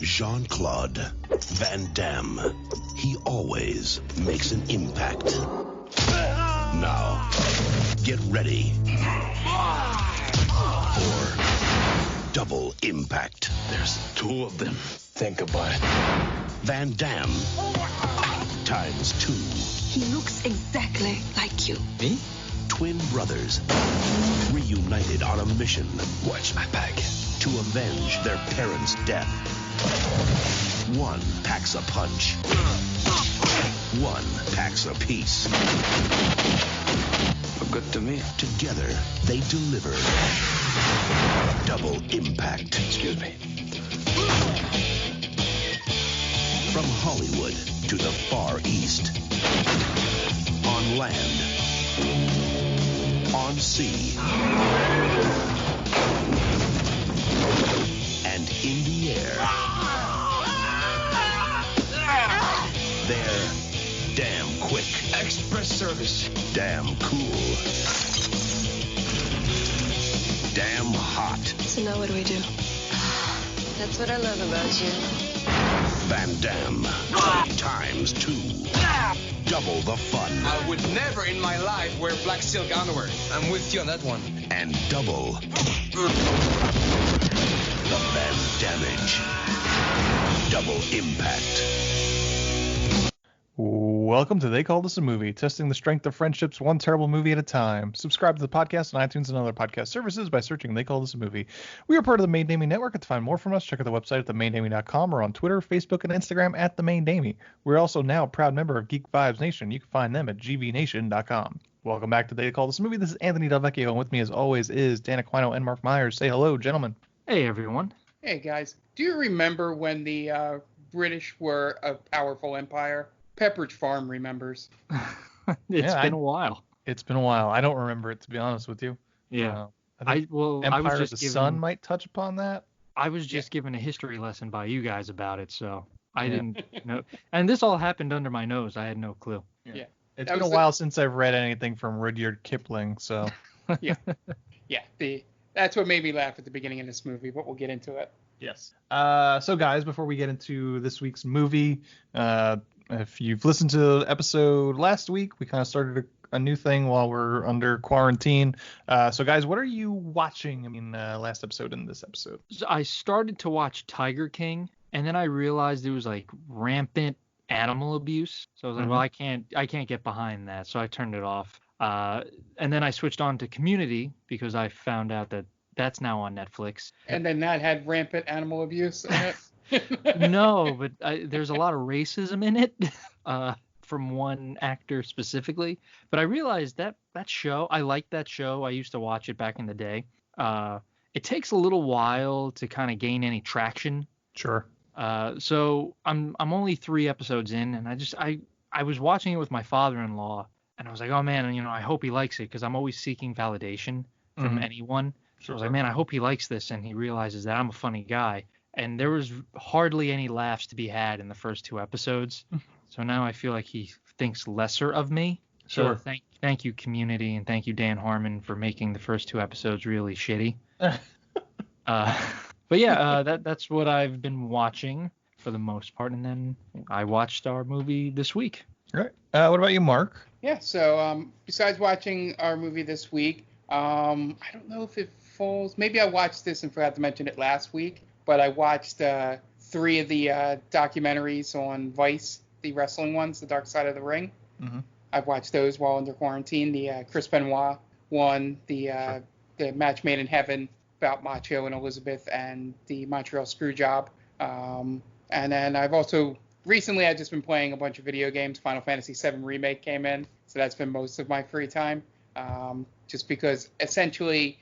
Jean-Claude Van Damme. He always makes an impact. Now, get ready for double impact. There's two of them. Think about it. Van Damme times 2. He looks exactly like you. Me? Twin brothers reunited on a mission. Watch my back. To avenge their parents' death. One packs a punch. One packs a piece. Look good to me. Together, they deliver double impact. Excuse me. From Hollywood to the Far East. On land. On sea. And in the air. They're damn quick. Express service. Damn cool. Damn hot. So now what do we do? That's what I love about you. Van Damme times 2. Double the fun. I would never in my life wear black silk underwear. I'm with you on that one. And double the Van Dammage. Double impact. Welcome to They Called Us a Movie, testing the strength of friendships one terrible movie at a time. Subscribe to the podcast on iTunes and other podcast services by searching They Called Us a Movie. We are part of the Main Damie Network. To find more from us, check out the website at themaindamie.com or on Twitter, Facebook, and Instagram at The Main Damie. We're also now a proud member of Geek Vibes Nation. You can find them at gvnation.com. Welcome back to They Called Us a Movie. This is Anthony Del Vecchio, and with me as always is Dan Aquino and Mark Myers. Say hello, gentlemen. Hey, everyone. Hey, guys. Do you remember when the British were a powerful empire? Pepperidge Farm remembers. It's been a while. It's been a while. I don't remember it, to be honest with you. Yeah. I I was just the Sun might touch upon that. I was just given a history lesson by you guys about it, so I didn't know. And this all happened under my nose. I had no clue. Yeah. It's been a while since I've read anything from Rudyard Kipling, so. Yeah. That's what made me laugh at the beginning of this movie, but we'll get into it. Yes. So, guys, before we get into this week's movie, if you've listened to the episode last week, we kind of started a new thing while we're under quarantine. So, guys, what are you watching in last episode and this episode? So I started to watch Tiger King, and then I realized it was like rampant animal abuse. So I was like, well, I can't get behind that. So I turned it off. And then I switched on to Community because I found out that that's now on Netflix. And then that had rampant animal abuse in it? No, but there's a lot of racism in it from one actor specifically. But I realized that show, I liked that show. I used to watch it back in the day. It takes a little while to kind of gain any traction. Sure. So I'm only 3 episodes in, and I was watching it with my father-in-law, and I was like, oh man, I hope he likes it because I'm always seeking validation from anyone. So I was like, man, I hope he likes this, and he realizes that I'm a funny guy. And there was hardly any laughs to be had in the first 2 episodes. So now I feel like he thinks lesser of me. Sure. So thank you, Community, and thank you, Dan Harmon, for making the first 2 episodes really shitty. But yeah, that's what I've been watching for the most part. And then I watched our movie this week. All right. What about you, Mark? Yeah, so besides watching our movie this week, I don't know if it falls. Maybe I watched this and forgot to mention it last week. But I watched 3 of the documentaries on Vice, the wrestling ones, The Dark Side of the Ring. Mm-hmm. I've watched those while under quarantine. The Chris Benoit one, the Match Made in Heaven about Macho and Elizabeth, and the Montreal Screwjob. And then I've also recently I've just been playing a bunch of video games. Final Fantasy VII Remake came in, so that's been most of my free time. Just because essentially.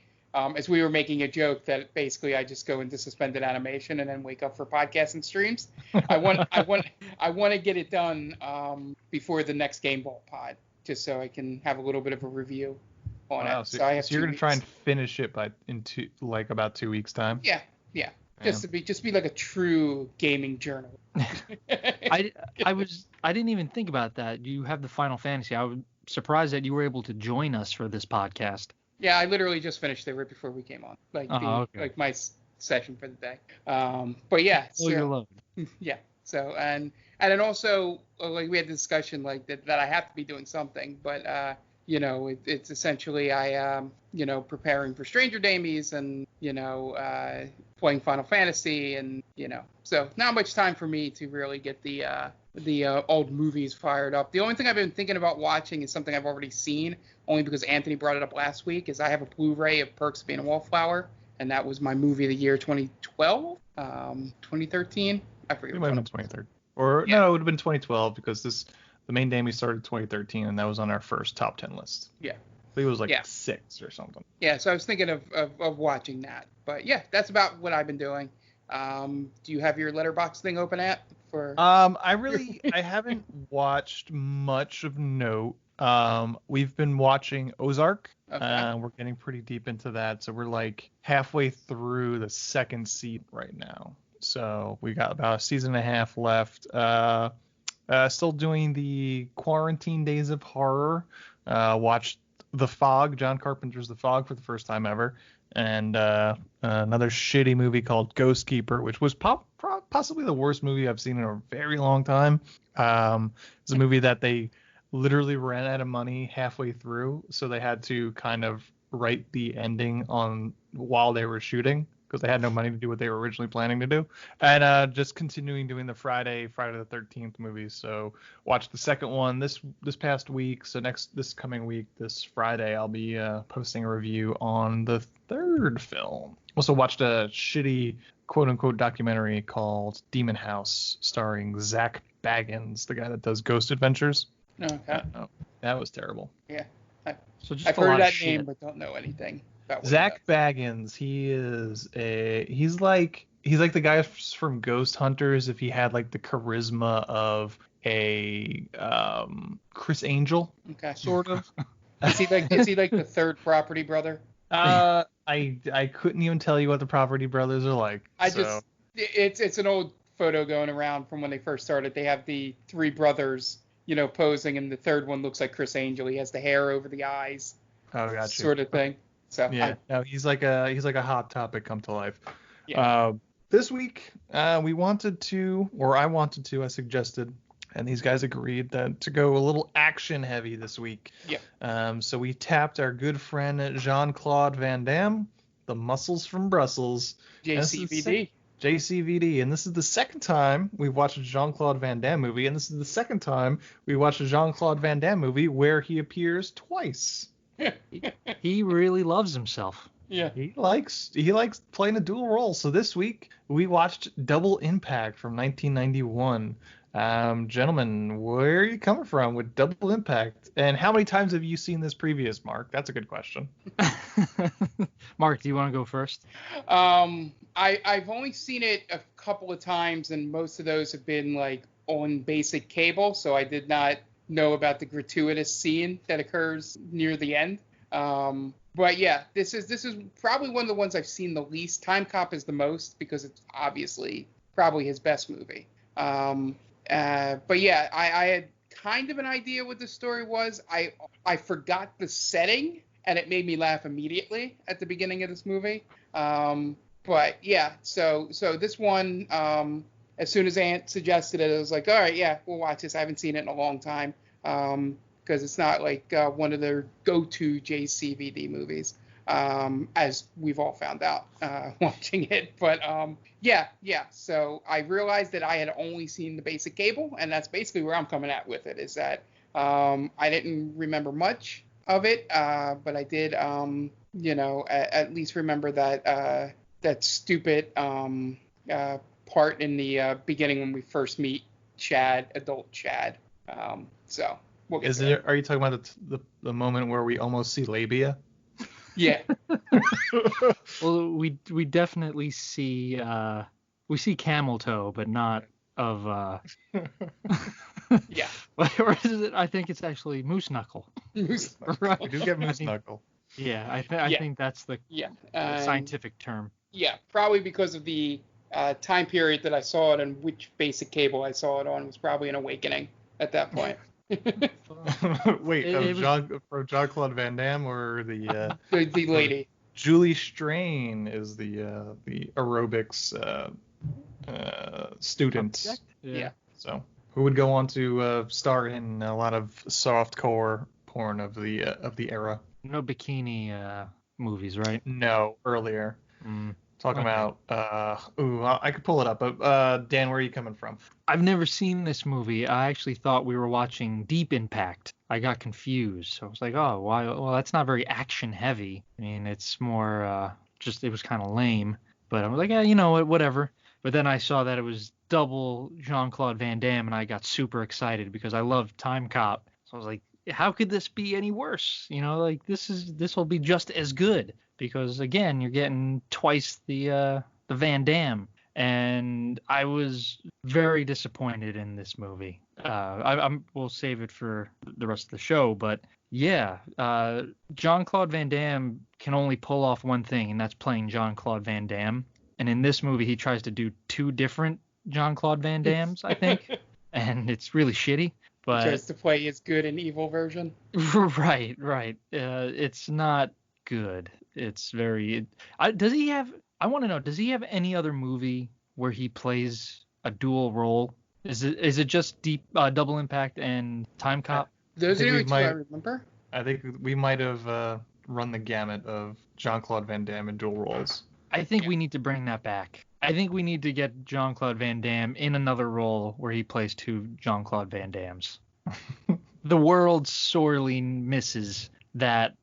As we were making a joke that basically I just go into suspended animation and then wake up for podcasts and streams. I want to get it done before the next Game Ball pod, just so I can have a little bit of a review on it. So you're gonna try and finish it about 2 weeks time. Yeah. Just to be like a true gaming journal. I didn't even think about that. You have the Final Fantasy. I was surprised that you were able to join us for this podcast. Yeah, I literally just finished it right before we came on. Like session for the day. But yeah. Oh, you're low. Yeah. So and then also like we had the discussion like that I have to be doing something, but it's essentially I preparing for Stranger Damies and playing Final Fantasy and so not much time for me to really get the old movies fired up. The only thing I've been thinking about watching is something I've already seen, only because Anthony brought it up last week. Is I have a Blu-ray of Perks of Being a Wallflower, and that was my movie of the year 2012, 2013. I forget. It might have been 2013. Or yeah. No, it would have been 2012 because the main Damie started 2013 and that was on our first top 10 list. Yeah. I think it was like 6 or something. Yeah, so I was thinking of watching that. But yeah, that's about what I've been doing. Do you have your Letterboxd thing open at? I haven't watched much of note. We've been watching Ozark. Okay. We're getting pretty deep into that, so we're like halfway through the second season right now. So we got about a season and a half left. Still doing the Quarantine Days of Horror. Watched The Fog, John Carpenter's The Fog for the first time ever. And another shitty movie called Ghost Keeper, which was possibly the worst movie I've seen in a very long time. It's a movie that they literally ran out of money halfway through, so they had to kind of write the ending on while they were shooting because they had no money to do what they were originally planning to do. And just continuing doing the Friday the 13th movies. So watched the second one this past week. So this coming week, this Friday, I'll be posting a review on the third film. Also watched a shitty quote-unquote documentary called Demon House starring Zach Baggins, the guy that does Ghost Adventures. Okay. That was terrible. Yeah. I've heard that name but don't know anything. Zach Baggins, he's like the guy from Ghost Hunters if he had like the charisma of a Chris Angel. Okay. Sort of. Is he like the third Property Brother? I couldn't even tell you what the Property Brothers are like. It's an old photo going around from when they first started. They have the three brothers, posing, and the third one looks like Chris Angel. He has the hair over the eyes. Oh, gotcha. Sort of thing. So yeah, he's like a hot topic come to life. Yeah. This week, I suggested, and these guys agreed to go a little action heavy this week. Yeah. So we tapped our good friend Jean-Claude Van Damme, the Muscles from Brussels. JCVD. JCVD, and this is the second time we've watched a Jean-Claude Van Damme movie, and this is the second time we watched a Jean-Claude Van Damme movie where he appears twice. He really loves himself. Yeah. He likes playing a dual role. So this week we watched Double Impact from 1991. Gentlemen, where are you coming from with Double Impact? And how many times have you seen this previous, Mark? That's a good question. Mark, do you want to go first? I've only seen it a couple of times, and most of those have been like on basic cable, so I did not know about the gratuitous scene that occurs near the end. But yeah, this is probably one of the ones I've seen the least. Time Cop is the most because it's obviously probably his best movie. But yeah, I had kind of an idea what the story was. I forgot the setting, and it made me laugh immediately at the beginning of this movie. But yeah, so this one, as soon as Ant suggested it, I was like, all right, yeah, we'll watch this. I haven't seen it in a long time because it's not like one of their go-to JCVD movies, as we've all found out watching it. But yeah. So I realized that I had only seen the basic cable, and that's basically where I'm coming at with it. Is that I didn't remember much of it, but I did, at least remember that stupid part in the beginning when we first meet adult Chad. So we'll get Are you talking about the moment where we almost see labia? Yeah. Well, we definitely see camel toe, but not of yeah. Or is it? I think it's actually moose knuckle. Moose Right. We do get moose knuckle. Yeah, I think that's the scientific term. Yeah, probably because of the time period that I saw it and which basic cable I saw it on was probably an awakening at that point. Wait, from Jean-Claude Van Damme or the the lady? Julie Strain is the aerobics student. Yeah. So who would go on to star in a lot of softcore porn of the era. No bikini movies, right? No, earlier. Talking Okay. about I could pull it up, but Dan, where are you coming from? I've never seen this movie. I actually thought we were watching Deep Impact. I got confused. So I was like, oh, why? Well, that's not very action heavy. I mean, it's more just it was kind of lame. But I was like, yeah, you know what, whatever. But then I saw that it was double Jean-Claude Van Damme, and I got super excited because I love Time Cop. So I was like, how could this be any worse? You know, like this will be just as good because again, you're getting twice the Van Damme. And I was very disappointed in this movie. We'll save it for the rest of the show, but yeah, Jean-Claude Van Damme can only pull off one thing, and that's playing Jean-Claude Van Damme. And in this movie, he tries to do two different Jean-Claude Van Dammes, I think, and it's really shitty. But Tries to play his good and evil version. right. It's not good. It's very. Does he have? I want to know, does he have any other movie where he plays a dual role? Is it just Double Impact and Time Cop? Those are the only two I might- remember. I think we might have run the gamut of Jean-Claude Van Damme in dual roles. I think we need to bring that back. I think we need to get Jean-Claude Van Damme in another role where he plays two Jean-Claude Van Dammes. The world sorely misses that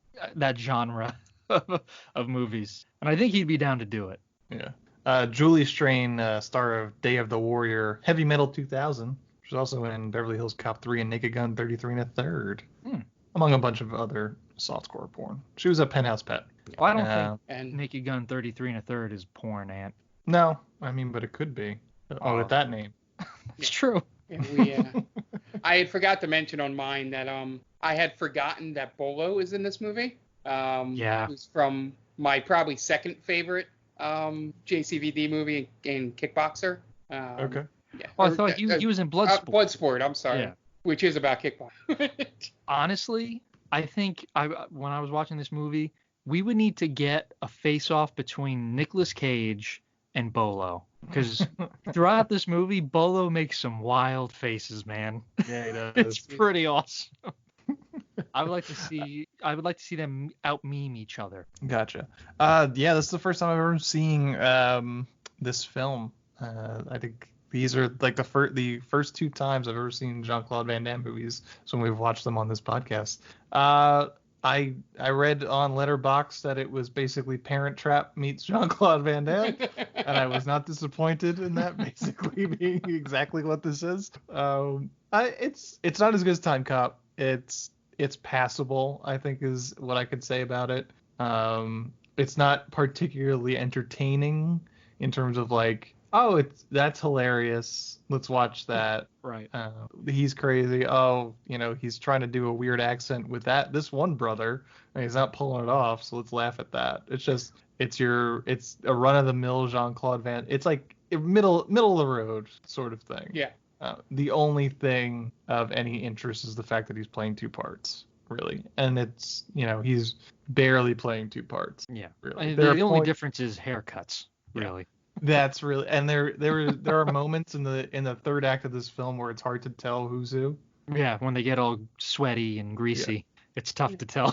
genre of movies, and I think he'd be down to do it. Yeah. Julie Strain, star of Day of the Warrior, Heavy Metal 2000. She's also in Beverly Hills Cop 3 and Naked Gun 33 1/3, among a bunch of other softcore porn. She was a Penthouse pet. Well, I don't think And Naked Gun 33 1/3 is porn, Ant. No, I mean, but it could be. With that name. It's true. I had forgot to mention on mine that I had forgotten that Bolo is in this movie. Yeah. It was from my probably second favorite JCVD movie in Kickboxer. Okay. Yeah. Oh, I thought he was in Bloodsport. Bloodsport, I'm sorry. Yeah. Which is about kickboxing. Honestly, I think when I was watching this movie, we would need to get a face-off between Nicolas Cage and Bolo. Because throughout this movie, Bolo makes some wild faces, man. Yeah, he does. It's pretty awesome. I would like to see them out meme each other. Gotcha. Yeah, this is the first time I've ever seen this film. I think these are like the first two times I've ever seen Jean-Claude Van Damme movies. So when we've watched them on this podcast. I read on Letterboxd that it was basically Parent Trap meets Jean-Claude Van Damme, and I was not disappointed in that basically being exactly what this is. It's not as good as Time Cop. It's passable, I think, is what I could say about it. It's not particularly entertaining in terms of like, oh, that's hilarious. Let's watch that. Right. He's crazy. Oh, he's trying to do a weird accent with this one brother, and he's not pulling it off. So let's laugh at that. It's just, it's a run of the mill Jean-Claude Van. It's like middle of the road sort of thing. Yeah. The only thing of any interest is the fact that he's playing two parts, really, and it's he's barely playing two parts. Yeah. Really. The only difference is haircuts, really. That's really, and there are moments in the third act of this film where it's hard to tell who's who. Yeah, when they get all sweaty and greasy, it's tough to tell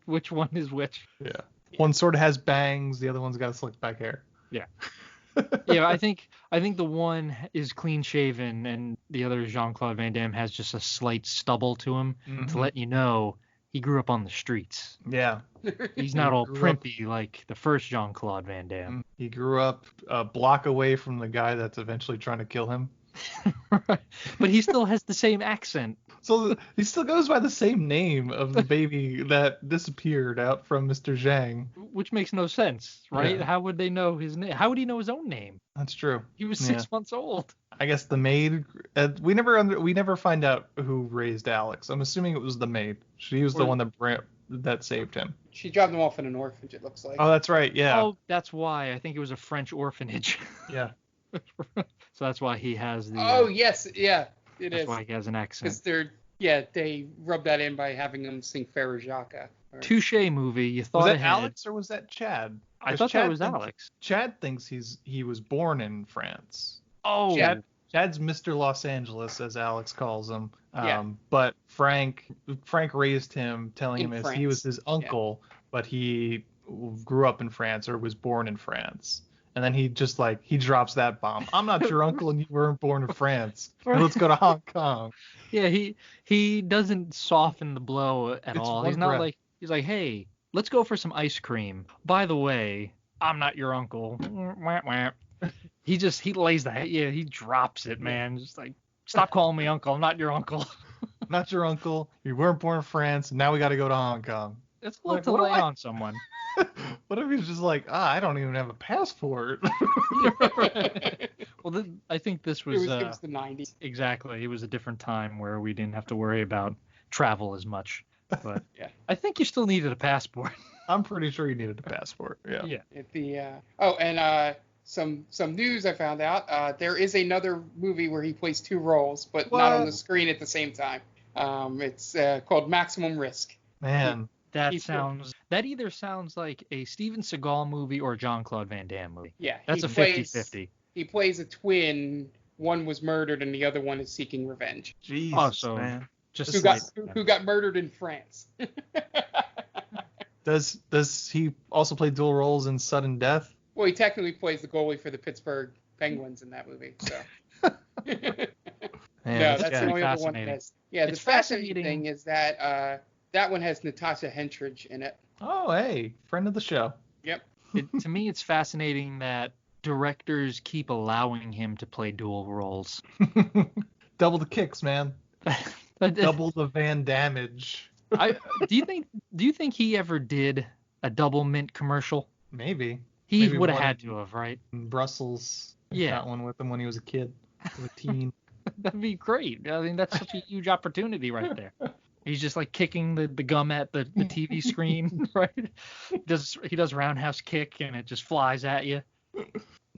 which one is which. Yeah. One sort of has bangs, the other one's got slick back hair. Yeah. Yeah, I think the one is clean shaven and the other, Jean-Claude Van Damme, has just a slight stubble to him to let you know he grew up on the streets. Yeah. He's not all primpy like the first Jean-Claude Van Damme. He grew up a block away from the guy that's eventually trying to kill him. Right. But he still has the same accent. So he still goes by the same name of the baby that disappeared out from Mr. Zhang. Which makes no sense, right? Yeah. How would they know his name? How would he know his own name? That's true. He was 6 months old. I guess the maid. We never find out who raised Alex. I'm assuming it was the maid. She was the one that saved him. She dropped him off in an orphanage, it looks like. Oh, that's right. Yeah. Oh, that's why. I think it was a French orphanage. Yeah. So that's why he has the. Oh, yes. Yeah, it that's is. why he has an accent. Because they rub that in by having him sing Ferrajaka. touche movie. You thought Was that ahead. Alex or was that Chad? I 'Cause thought that Chad was thinks- Alex. Chad thinks he was born in France. Oh, Chad's Mr. Los Angeles, as Alex calls him. Yeah. But Frank raised him, telling In him as France. he was his uncle, but he grew up in France or was born in France. And then he drops that bomb. I'm not your uncle, and you weren't born in France. Let's go to Hong Kong. yeah. He doesn't soften the blow at It's all. one He's not breath. like he's like, hey, let's go for some ice cream. By the way, I'm not your uncle. Wah, wah. He lays that. Yeah, he drops it, man. Just like, stop calling me uncle. I'm not your uncle. Not your uncle. You weren't born in France. Now we got to go to Hong Kong. It's a lot Like, to what do lay I- on someone. What if he's just like, I don't even have a passport? Well, I think this It was, was the 90s. exactly. It was a different time where we didn't have to worry about travel as much. But Yeah. I think you still needed a passport. I'm pretty sure you needed a passport. Yeah. Yeah. Some news I found out. There is another movie where he plays two roles, but not What? on the screen at the same time. It's called Maximum Risk. Man. That He's either sounds like a Steven Seagal movie or a Jean-Claude Van Damme movie. Yeah, That's he a plays- 50-50. He plays a twin. One was murdered, and the other one is seeking revenge. Jesus, Oh, so man. just Who got murdered in France? Does he also play dual roles in Sudden Death? Well, he technically plays the goalie for the Pittsburgh Penguins in that movie. So. Man, No, this that's guy- the only other one that fascinating. has. Yeah, the It's fascinating fascinating. thing is that that one has Natasha Henstridge in it. Oh, hey, friend of the show. Yep. To me, it's fascinating that directors keep allowing him to play dual roles. Double the kicks, man. Double the Van Dammage. Do you think he ever did a double mint commercial? Maybe. He Maybe would have one had to have, right? in Brussels. Yeah. Got one with him when he was a kid. A teen. That'd be great. I mean, that's such a huge opportunity right there. He's just like kicking the gum at the TV screen, right? He does roundhouse kick and it just flies at you.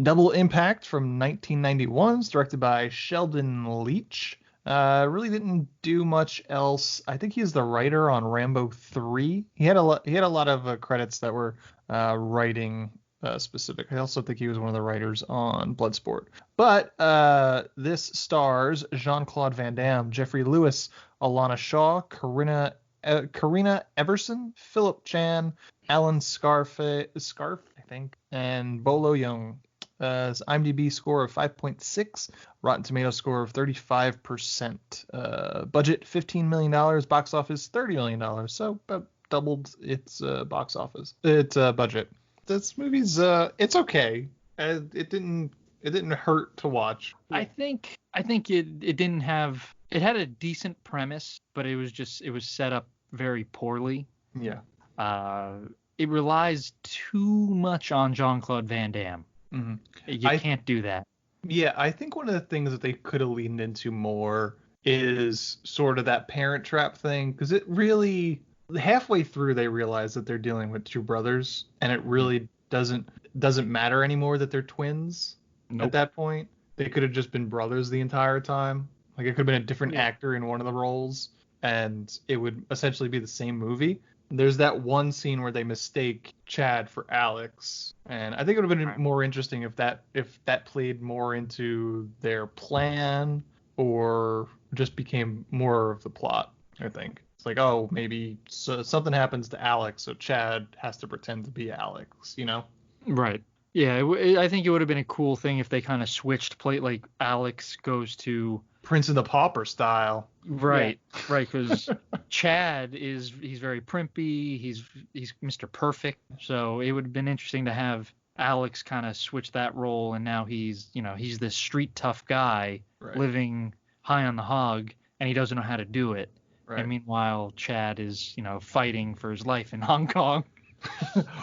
Double Impact from 1991, it's directed by Sheldon Leach. Really didn't do much else. I think he's the writer on Rambo 3. He had a lot of credits that were writing specific. I also think he was one of the writers on Bloodsport. But this stars Jean-Claude Van Damme, Jeffrey Lewis, Alana Shaw, Karina Everson, Philip Chan, Alan Scarf, I think, and Bolo Young. IMDb score of 5.6, Rotten Tomatoes score of 35%. Budget $15 million, box office $30 million, so about doubled its box office, its budget. This movie's it's okay. It didn't hurt to watch. I think it didn't have. It had a decent premise, but it was set up very poorly. Yeah. It relies too much on Jean-Claude Van Damme. Mm-hmm. You can't do that. Yeah, I think one of the things that they could have leaned into more is sort of that parent trap thing, because it really, halfway through they realize that they're dealing with two brothers, and it really doesn't matter anymore that they're twins. Nope. At that point. They could have just been brothers the entire time. Like, it could have been a different actor in one of the roles, and it would essentially be the same movie. There's that one scene where they mistake Chad for Alex, and I think it would have been more interesting if that played more into their plan or just became more of the plot. I think it's like, oh, maybe something happens to Alex, so Chad has to pretend to be Alex, you know? Right. Yeah, I think it would have been a cool thing if they kind of switched plate, like Alex goes to Prince and the Pauper style. Right, right, because Chad he's very primpy, he's Mr. Perfect, so it would have been interesting to have Alex kind of switch that role, and now he's this street tough guy living high on the hog, and he doesn't know how to do it. Right. And meanwhile, Chad is fighting for his life in Hong Kong.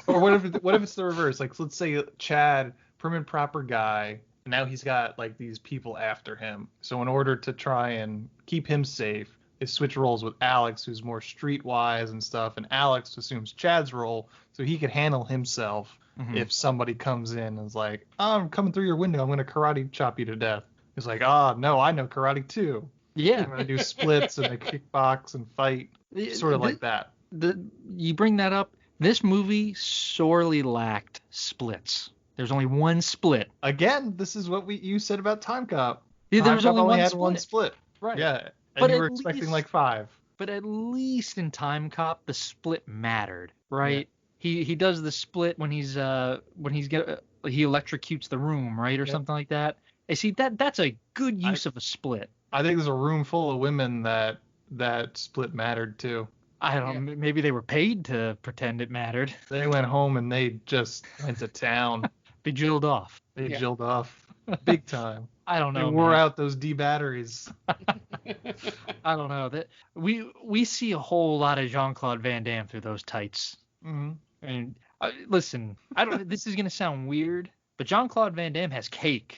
Or what if it's the reverse? Like, let's say Chad, prim and proper guy, and now he's got like these people after him. So in order to try and keep him safe, they switch roles with Alex, who's more streetwise and stuff, and Alex assumes Chad's role so he can handle himself if somebody comes in and is like, oh, I'm coming through your window, I'm gonna karate chop you to death. He's like, oh no, I know karate too. Yeah. I'm gonna do splits and I kickbox and fight, sort of like that. you bring that up. This movie sorely lacked splits. There's only one split. Again, this is what you said about Time Cop. Yeah, there was Time Cop only had one one split. Right. Yeah, and But you at were expecting least- like 5. But at least in Time Cop, the split mattered, right? Yeah. He does the split when he electrocutes the room, right, or something like that. I see that's a good use of a split. I think there's a room full of women that split mattered too. I don't know. Maybe they were paid to pretend it mattered. They went home and they just went to town. They jilled off. They jilled off big time. I don't know. They wore out those D batteries. I don't know. That we see a whole lot of Jean-Claude Van Damme through those tights. Mm-hmm. And listen, I don't. This is gonna sound weird, but Jean-Claude Van Damme has cake.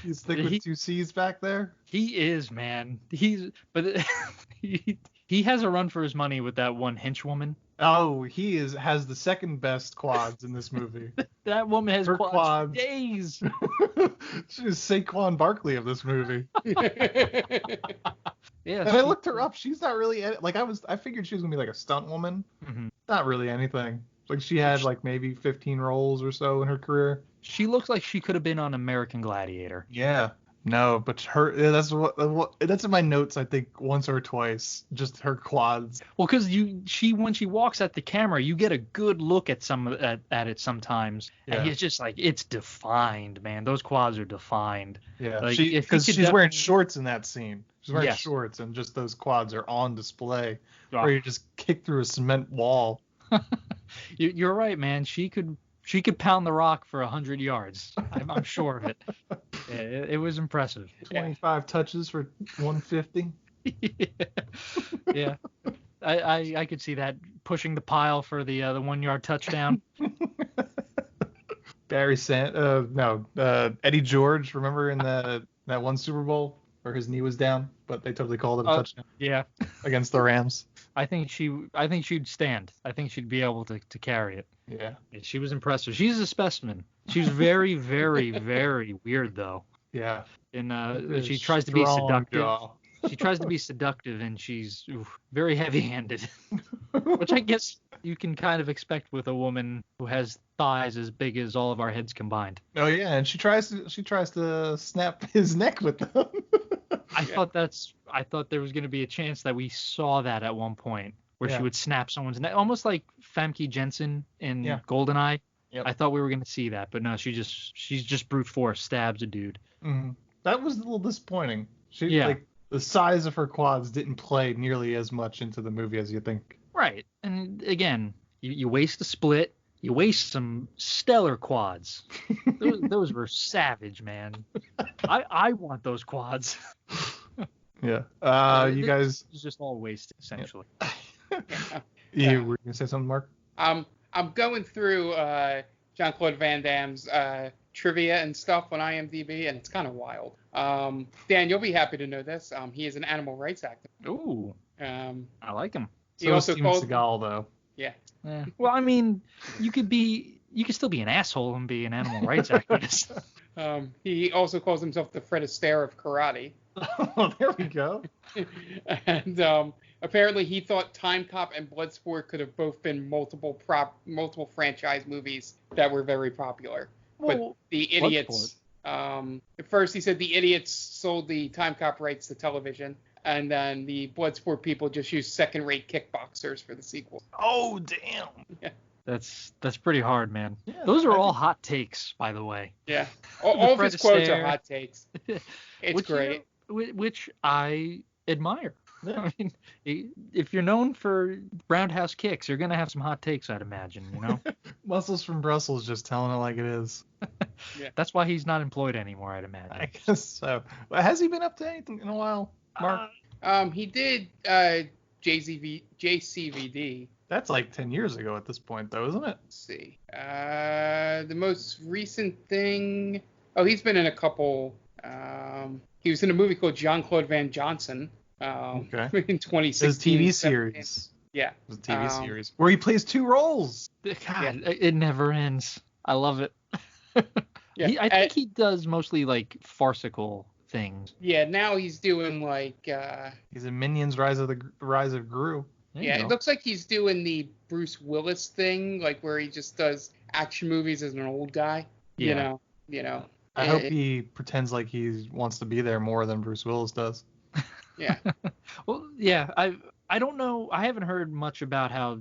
He's thick with 2 C's back there. He is, man. He has a run for his money with that one henchwoman. Oh, he has the second best quads in this movie. That woman has quads for days. She's Saquon Barkley of this movie. Yeah. And I looked her up. She's not really like I figured she was gonna be like a stunt woman. Mm-hmm. Not really anything. Like she had like maybe 15 roles or so in her career. She looks like she could have been on American Gladiator. Yeah. No, but that's in my notes. I think once or twice, just her quads. Well, because when she walks at the camera, you get a good look at at it sometimes, and it's just like it's defined, man. Those quads are defined. Yeah, like, because she's wearing shorts in that scene. She's wearing shorts, and just those quads are on display, where you just kick through a cement wall. You're right, man. She could pound the rock for 100 yards. I'm sure of it. It was impressive. 25 touches for 150. Yeah. I could see that, pushing the pile for the 1-yard touchdown. Eddie George, remember in that one Super Bowl where his knee was down, but they totally called it a touchdown. Yeah. Against the Rams. I think she'd stand. I think she'd be able to carry it. Yeah. She was impressive. She's a specimen. She's very, very, very weird though. Yeah. And she tries to be seductive. She tries to be seductive, and she's very heavy-handed, which I guess you can kind of expect with a woman who has thighs as big as all of our heads combined. Oh yeah, and she tries to snap his neck with them. I thought there was going to be a chance that we saw that at one point, where she would snap someone's neck, almost like Famke Jensen in GoldenEye. Yep. I thought we were going to see that, but no, she's just brute force stabs a dude. Mm-hmm. That was a little disappointing. Like the size of her quads didn't play nearly as much into the movie as you think. Right, and again, you waste a split, you waste some stellar quads. Those were savage, man. I want those quads. Yeah. You guys. It's just all wasted, essentially. You were gonna say something, Mark? I'm going through Jean-Claude Van Damme's trivia and stuff on IMDb, and it's kind of wild. Dan, you'll be happy to know this. He is an animal rights activist. Ooh. I like him. He also Steven Seagal, though. Yeah. Well, I mean, you could still be an asshole and be an animal rights activist. He also calls himself the Fred Astaire of karate. Oh, there we go. And apparently he thought Time Cop and Bloodsport could have both been multiple franchise movies that were very popular. Well, but the idiots, at first he said the idiots sold the Time Cop rights to television, and then the Bloodsport people just used second-rate kickboxers for the sequel. Oh, damn. Yeah. That's pretty hard, man. Yeah, those are all hot takes, by the way. Yeah. All of his quotes are hot takes. It's great. Which I admire. Yeah. I mean, if you're known for roundhouse kicks, you're gonna have some hot takes, I'd imagine. You know. Muscles from Brussels, just telling it like it is. Yeah. That's why he's not employed anymore, I'd imagine. I guess so. Has he been up to anything in a while, Mark? He did JCVD. That's like 10 years ago at this point, though, isn't it? Let's see. The most recent thing. Oh, he's been in a couple. He was in a movie called Jean-Claude Van Johnson. Okay. In 2016. His TV series. Yeah. It was a TV series where he plays 2 roles. God, it never ends. I love it. Yeah, I think he does mostly like farcical things. Yeah, now he's doing like He's in Minions: Rise of Gru. it looks like he's doing the Bruce Willis thing, like where he just does action movies as an old guy. Yeah. You know. I hope he pretends like he wants to be there more than Bruce Willis does. Yeah. Well, yeah, I don't know. I haven't heard much about how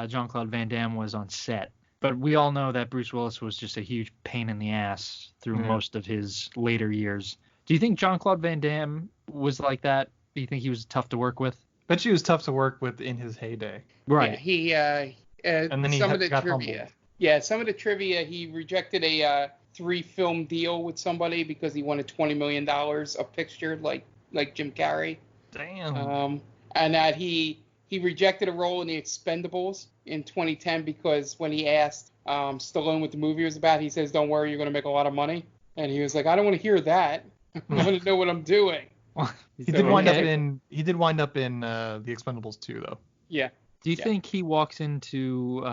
Jean-Claude Van Damme was on set, but we all know that Bruce Willis was just a huge pain in the ass through most of his later years. Do you think Jean-Claude Van Damme was like that? Do you think he was tough to work with? Bet you was tough to work with in his heyday. Right. Yeah, and then he some got of the trivia. humbled. Yeah, some of the trivia. He rejected a 3-film deal with somebody because he wanted $20 million a picture, like Jim Carrey. Damn. And that he rejected a role in The Expendables in 2010 because when he asked Stallone what the movie was about, he says, "Don't worry, you're going to make a lot of money." And he was like, "I don't want to hear that. I want to know what I'm doing." He did wind up in The Expendables 2, though. Yeah. Do you think he walks into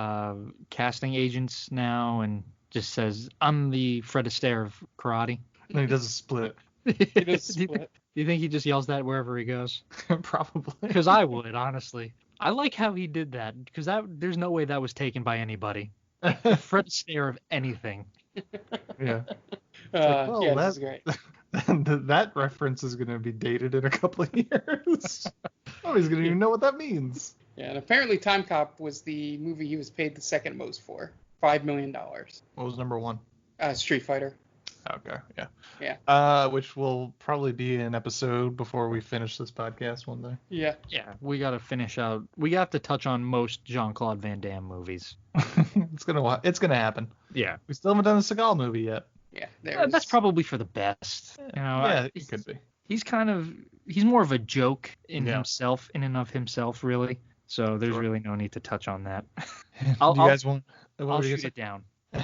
casting agents now and just says, "I'm the Fred Astaire of karate"? No, he does a split. He does split. Do you think he just yells that wherever he goes? Probably. Because I would, honestly. I like how he did that, because there's no way that was taken by anybody. Fred Astaire of anything. Yeah. That's great. That reference is going to be dated in a couple of years. Nobody's going to even know what that means. Yeah, and apparently Time Cop was the movie he was paid the second most for, $5 million. What was number one? Street Fighter. Okay, yeah. Yeah. Which will probably be an episode before we finish this podcast one day. Yeah. Yeah, we got to finish out. We have to touch on most Jean-Claude Van Damme movies. It's gonna happen. Yeah. We still haven't done a Seagal movie yet. Yeah. That's probably for the best. You know, Yeah, it could be. He's more of a joke in himself, in and of himself, really. So there's really no need to touch on that. Do you guys want? I'll shoot it down. Do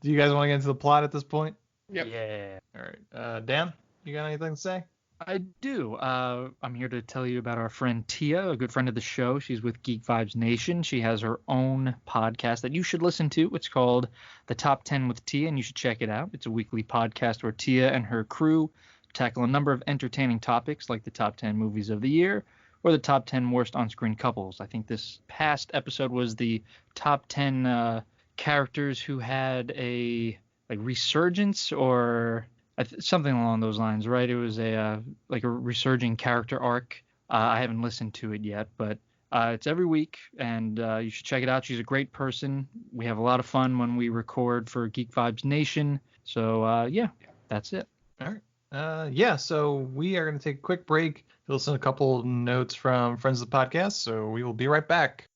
you guys want to get into the plot at this point? Yep. Yeah. All right. Dan, you got anything to say? I do. I'm here to tell you about our friend Tia, a good friend of the show. She's with Geek Vibes Nation. She has her own podcast that you should listen to. It's called The Top 10 with Tia, and you should check it out. It's a weekly podcast where Tia and her crew tackle a number of entertaining topics like the top 10 movies of the year or the top 10 worst on-screen couples. I think this past episode was the top 10 characters who had a resurgence or something along those lines, right? It was a resurging character arc. I haven't listened to it yet, but it's every week, and you should check it out. She's a great person. We have a lot of fun when we record for Geek Vibes Nation. So that's it. All right. So we are going to take a quick break to listen to a couple notes from friends of the podcast. So we will be right back.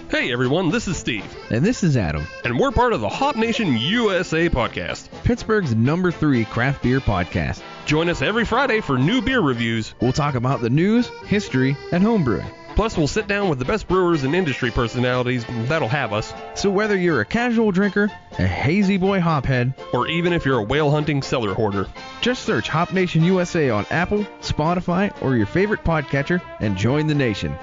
Hey everyone, this is Steve. And this is Adam. And we're part of the Hop Nation USA podcast, Pittsburgh's #3 craft beer podcast. Join us every Friday for new beer reviews. We'll talk about the news, history, and homebrewing. Plus, we'll sit down with the best brewers and industry personalities that'll have us. So whether you're a casual drinker, a hazy boy hophead, or even if you're a whale hunting cellar hoarder, just search Hop Nation USA on Apple, Spotify, or your favorite podcatcher and join the nation.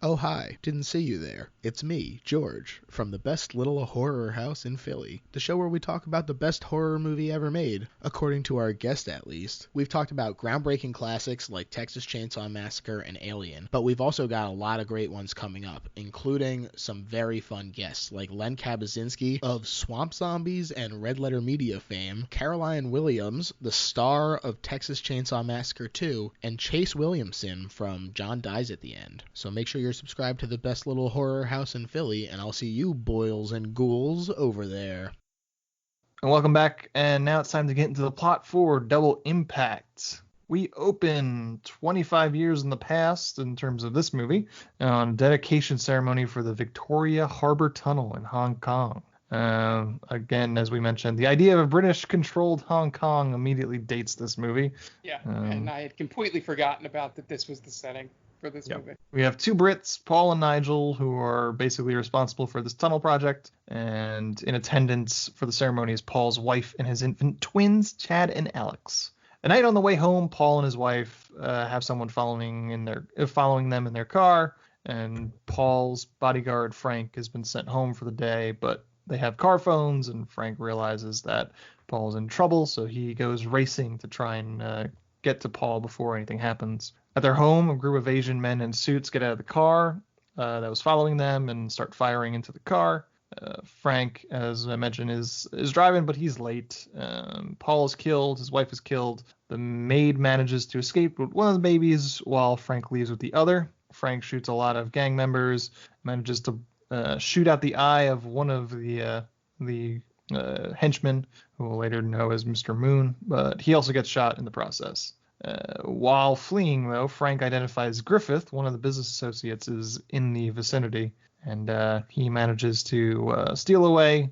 Oh hi, didn't see you there. It's me, George, from the best little horror house in Philly, the show where we talk about the best horror movie ever made, according to our guest at least. We've talked about groundbreaking classics like Texas Chainsaw Massacre and Alien, but we've also got a lot of great ones coming up, including some very fun guests like Len Kabaczynski of Swamp Zombies and Red Letter Media fame, Caroline Williams, the star of Texas Chainsaw Massacre 2, and Chase Williamson from John Dies at the End. So make sure you're subscribed to the best little horror house in Philly, and I'll see you boils and ghouls over there. And welcome back, and now it's time to get into the plot for Double Impact. We open 25 years in the past in terms of this movie on a dedication ceremony for the Victoria Harbour Tunnel in Hong Kong. Again, as we mentioned, the idea of a British-controlled Hong Kong immediately dates this movie. Yeah, and I had completely forgotten about that this was the setting for this movie. We have two Brits, Paul and Nigel, who are basically responsible for this tunnel project, and in attendance for the ceremony is Paul's wife and his infant twins, Chad and Alex. The night on the way home, Paul and his wife have someone following them in their car, and Paul's bodyguard, Frank, has been sent home for the day, but they have car phones, and Frank realizes that Paul's in trouble, so he goes racing to try and get to Paul before anything happens. At their home, a group of Asian men in suits get out of the car that was following them and start firing into the car. Frank, as I mentioned, is driving, but he's late. Paul is killed. His wife is killed. The maid manages to escape with one of the babies while Frank leaves with the other. Frank shoots a lot of gang members, manages to shoot out the eye of one of the henchmen, who we'll later know as Mr. Moon, but he also gets shot in the process. While fleeing, though, Frank identifies Griffith, one of the business associates, is in the vicinity, and he manages to steal away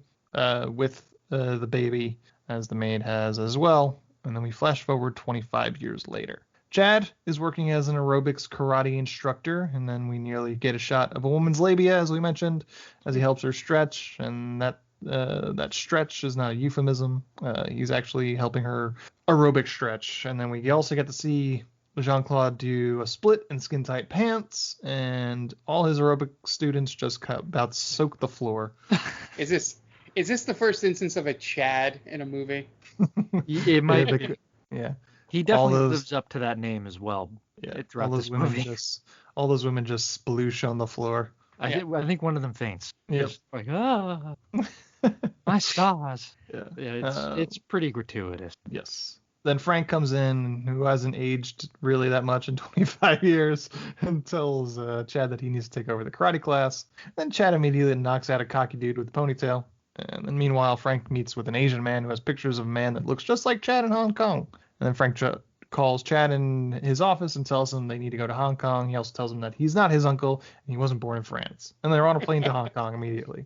with the baby, as the maid has as well. And then we flash forward 25 years later. Chad is working as an aerobics karate instructor, and then we nearly get a shot of a woman's labia, as we mentioned, as he helps her stretch, and that stretch is not a euphemism. He's actually helping her aerobic stretch. And then we also get to see Jean-Claude do a split in skin-tight pants, and all his aerobic students just about soak the floor. Is this the first instance of a Chad in a movie? It might be. Yeah. He definitely lives up to that name as well. Yeah. All those women just sploosh on the floor. I think one of them faints. Yep. Just like, my stars. Yeah. It's pretty gratuitous. Yes. Then Frank comes in, who hasn't aged really that much in 25 years, and tells Chad that he needs to take over the karate class. Then Chad immediately knocks out a cocky dude with a ponytail. And then meanwhile, Frank meets with an Asian man who has pictures of a man that looks just like Chad in Hong Kong. And then Frank calls Chad in his office and tells him they need to go to Hong Kong. He also tells him that he's not his uncle and he wasn't born in France. And they're on a plane to Hong Kong immediately.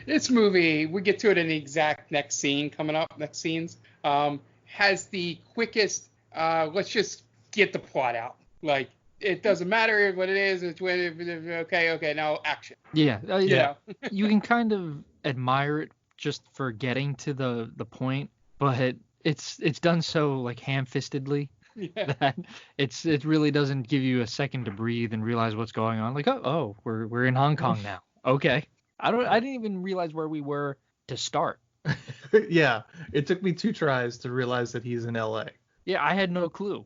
This movie, we get to it in the exact next scene coming up, next scenes, has the quickest, let's just get the plot out. Like, it doesn't matter what it is. It's okay, now action. Yeah. You can kind of admire it just for getting to the point, but it's done so like ham-fistedly that it really doesn't give you a second to breathe and realize what's going on. Like, we're in Hong Kong now. Okay. I didn't even realize where we were to start. Yeah, it took me 2 tries to realize that he's in LA. Yeah, I had no clue.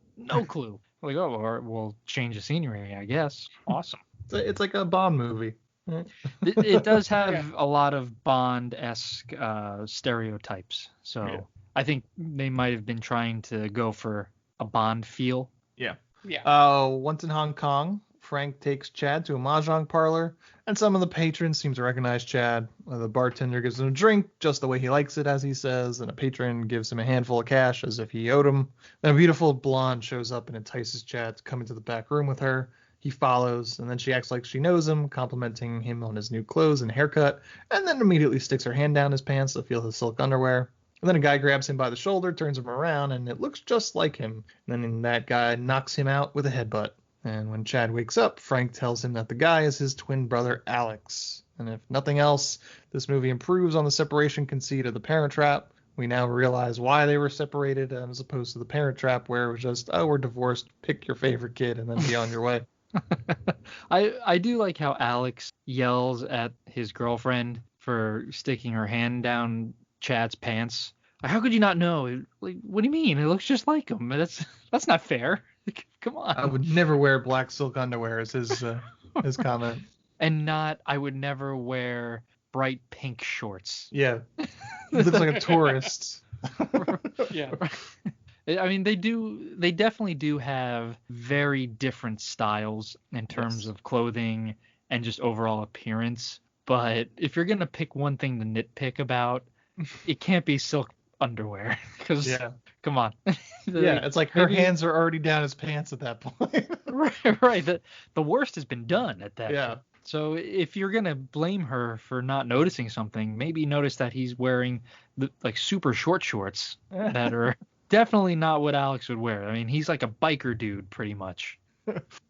Like, we'll change the scenery, I guess. Awesome. It's like a Bond movie. It does have a lot of Bond-esque stereotypes. So I think they might have been trying to go for a Bond feel. Yeah. Once in Hong Kong, Frank takes Chad to a mahjong parlor, and some of the patrons seem to recognize Chad. The bartender gives him a drink just the way he likes it, as he says, and a patron gives him a handful of cash as if he owed him. Then a beautiful blonde shows up and entices Chad to come into the back room with her. He follows, and then she acts like she knows him, complimenting him on his new clothes and haircut, and then immediately sticks her hand down his pants to feel his silk underwear. And then a guy grabs him by the shoulder, turns him around, and it looks just like him. And then that guy knocks him out with a headbutt. And when Chad wakes up, Frank tells him that the guy is his twin brother, Alex. And if nothing else, this movie improves on the separation conceit of The Parent Trap. We now realize why they were separated, as opposed to The Parent Trap, where it was just, we're divorced, pick your favorite kid, and then be on your way. I do like how Alex yells at his girlfriend for sticking her hand down Chad's pants. How could you not know? Like, what do you mean? It looks just like him. That's not fair. Come on. I would never wear black silk underwear, is his comment. And I would never wear bright pink shorts. Yeah. He looks like a tourist. Yeah. I mean, they definitely do have very different styles in terms of clothing and just overall appearance. But if you're going to pick one thing to nitpick about, it can't be silk underwear. Because, come on. It's like her hands are already down his pants at that point. Right. The worst has been done at that point. So if you're going to blame her for not noticing something, maybe notice that he's wearing super short shorts that are definitely not what Alex would wear. I mean, he's like a biker dude pretty much.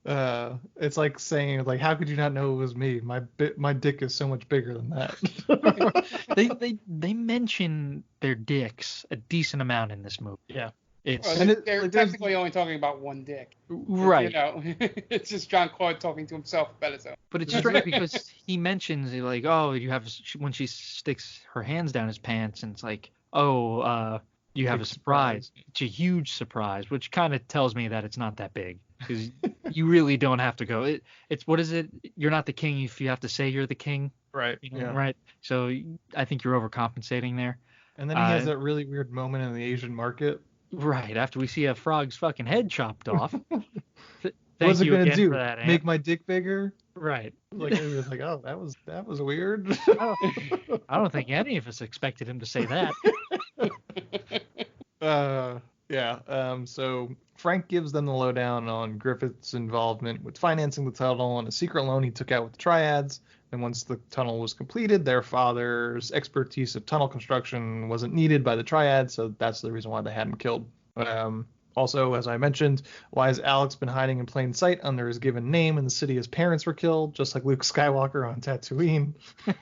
It's like saying, like, how could you not know it was me? My dick is so much bigger than that. They mention their dicks a decent amount in this movie. Yeah. They're technically only talking about one dick. Right. You know, it's just Jean-Claude talking to himself about his own. But it's strange because he mentions like, oh, you have when she sticks her hands down his pants, and it's like, oh, you have a surprise. It's a huge surprise, which kind of tells me that it's not that big because you really don't have to go. It's what is it? You're not the king if you have to say you're the king. Right. You know, right. So I think you're overcompensating there. And then he has that really weird moment in the Asian market. Right, after we see a frog's fucking head chopped off. What's it gonna do? That, make my dick bigger? Right. Like it was like, oh, that was weird. I don't think any of us expected him to say that. So Frank gives them the lowdown on Griffith's involvement with financing the tunnel and a secret loan he took out with the Triads. And once the tunnel was completed, their father's expertise of tunnel construction wasn't needed by the Triads, so that's the reason why they had him killed. Also, as I mentioned, why has Alex been hiding in plain sight under his given name in the city his parents were killed, just like Luke Skywalker on Tatooine? I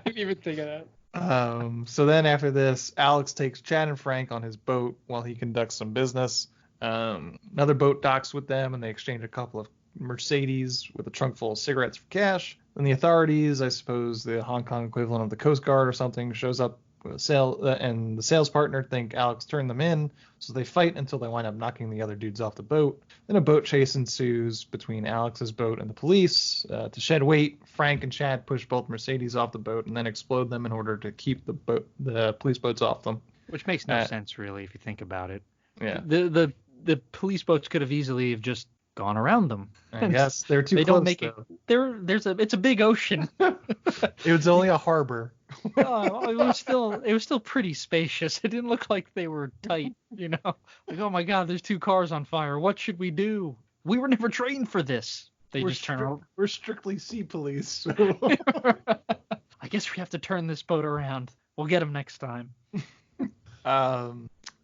didn't even think of that. So then after this, Alex takes Chad and Frank on his boat while he conducts some business. Another boat docks with them, and they exchange a couple of Mercedes with a trunk full of cigarettes for cash. Then the authorities, I suppose the Hong Kong equivalent of the Coast Guard or something, shows up with a and the sales partner think Alex turned them in, so they fight until they wind up knocking the other dudes off the boat. Then a boat chase ensues between Alex's boat and the police. To shed weight, Frank and Chad push both Mercedes off the boat and then explode them in order to keep the police boats off them. Which makes no sense, really, if you think about it. Yeah. The police boats could have easily have just gone around them. I guess they're too close. Don't make it. It's a big ocean. It was only a harbor. It was still pretty spacious. It didn't look like they were tight, you know. Like, oh my God, there's 2 cars on fire. What should we do? We were never trained for this. We're strictly sea police. So. I guess we have to turn this boat around. We'll get them next time.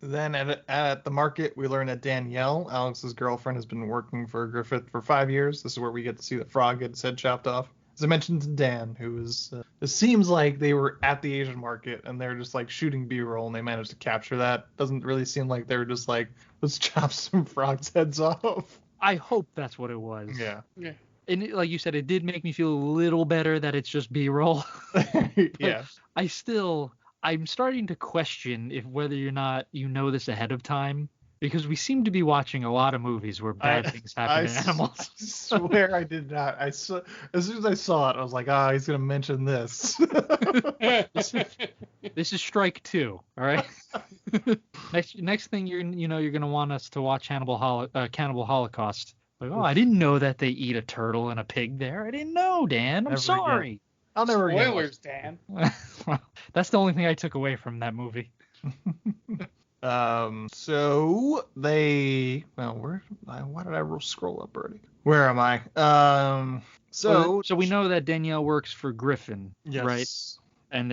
Then at the market, we learn that Danielle, Alex's girlfriend, has been working for Griffith for 5 years. This is where we get to see the frog get his head chopped off. As I mentioned to Dan, who was, it seems like they were at the Asian market and they're just like shooting B-roll and they managed to capture that. Doesn't really seem like they were just like, let's chop some frogs' heads off. I hope that's what it was. Yeah. And like you said, it did make me feel a little better that it's just B-roll. Yeah. I'm starting to question whether or not you know this ahead of time, because we seem to be watching a lot of movies where bad things happen to animals. I swear I did not. As soon as I saw it, I was like, he's going to mention this. This is strike 2, all right? Next thing you're going to want us to watch Cannibal Holocaust. Like, I didn't know that they eat a turtle and a pig there. I didn't know, Dan. I'm sorry. Again. I'll never Spoilers, Dan. That's the only thing I took away from that movie. So they, why did I scroll up already? Where am I? So we know that Danielle works for Griffin, yes, right? And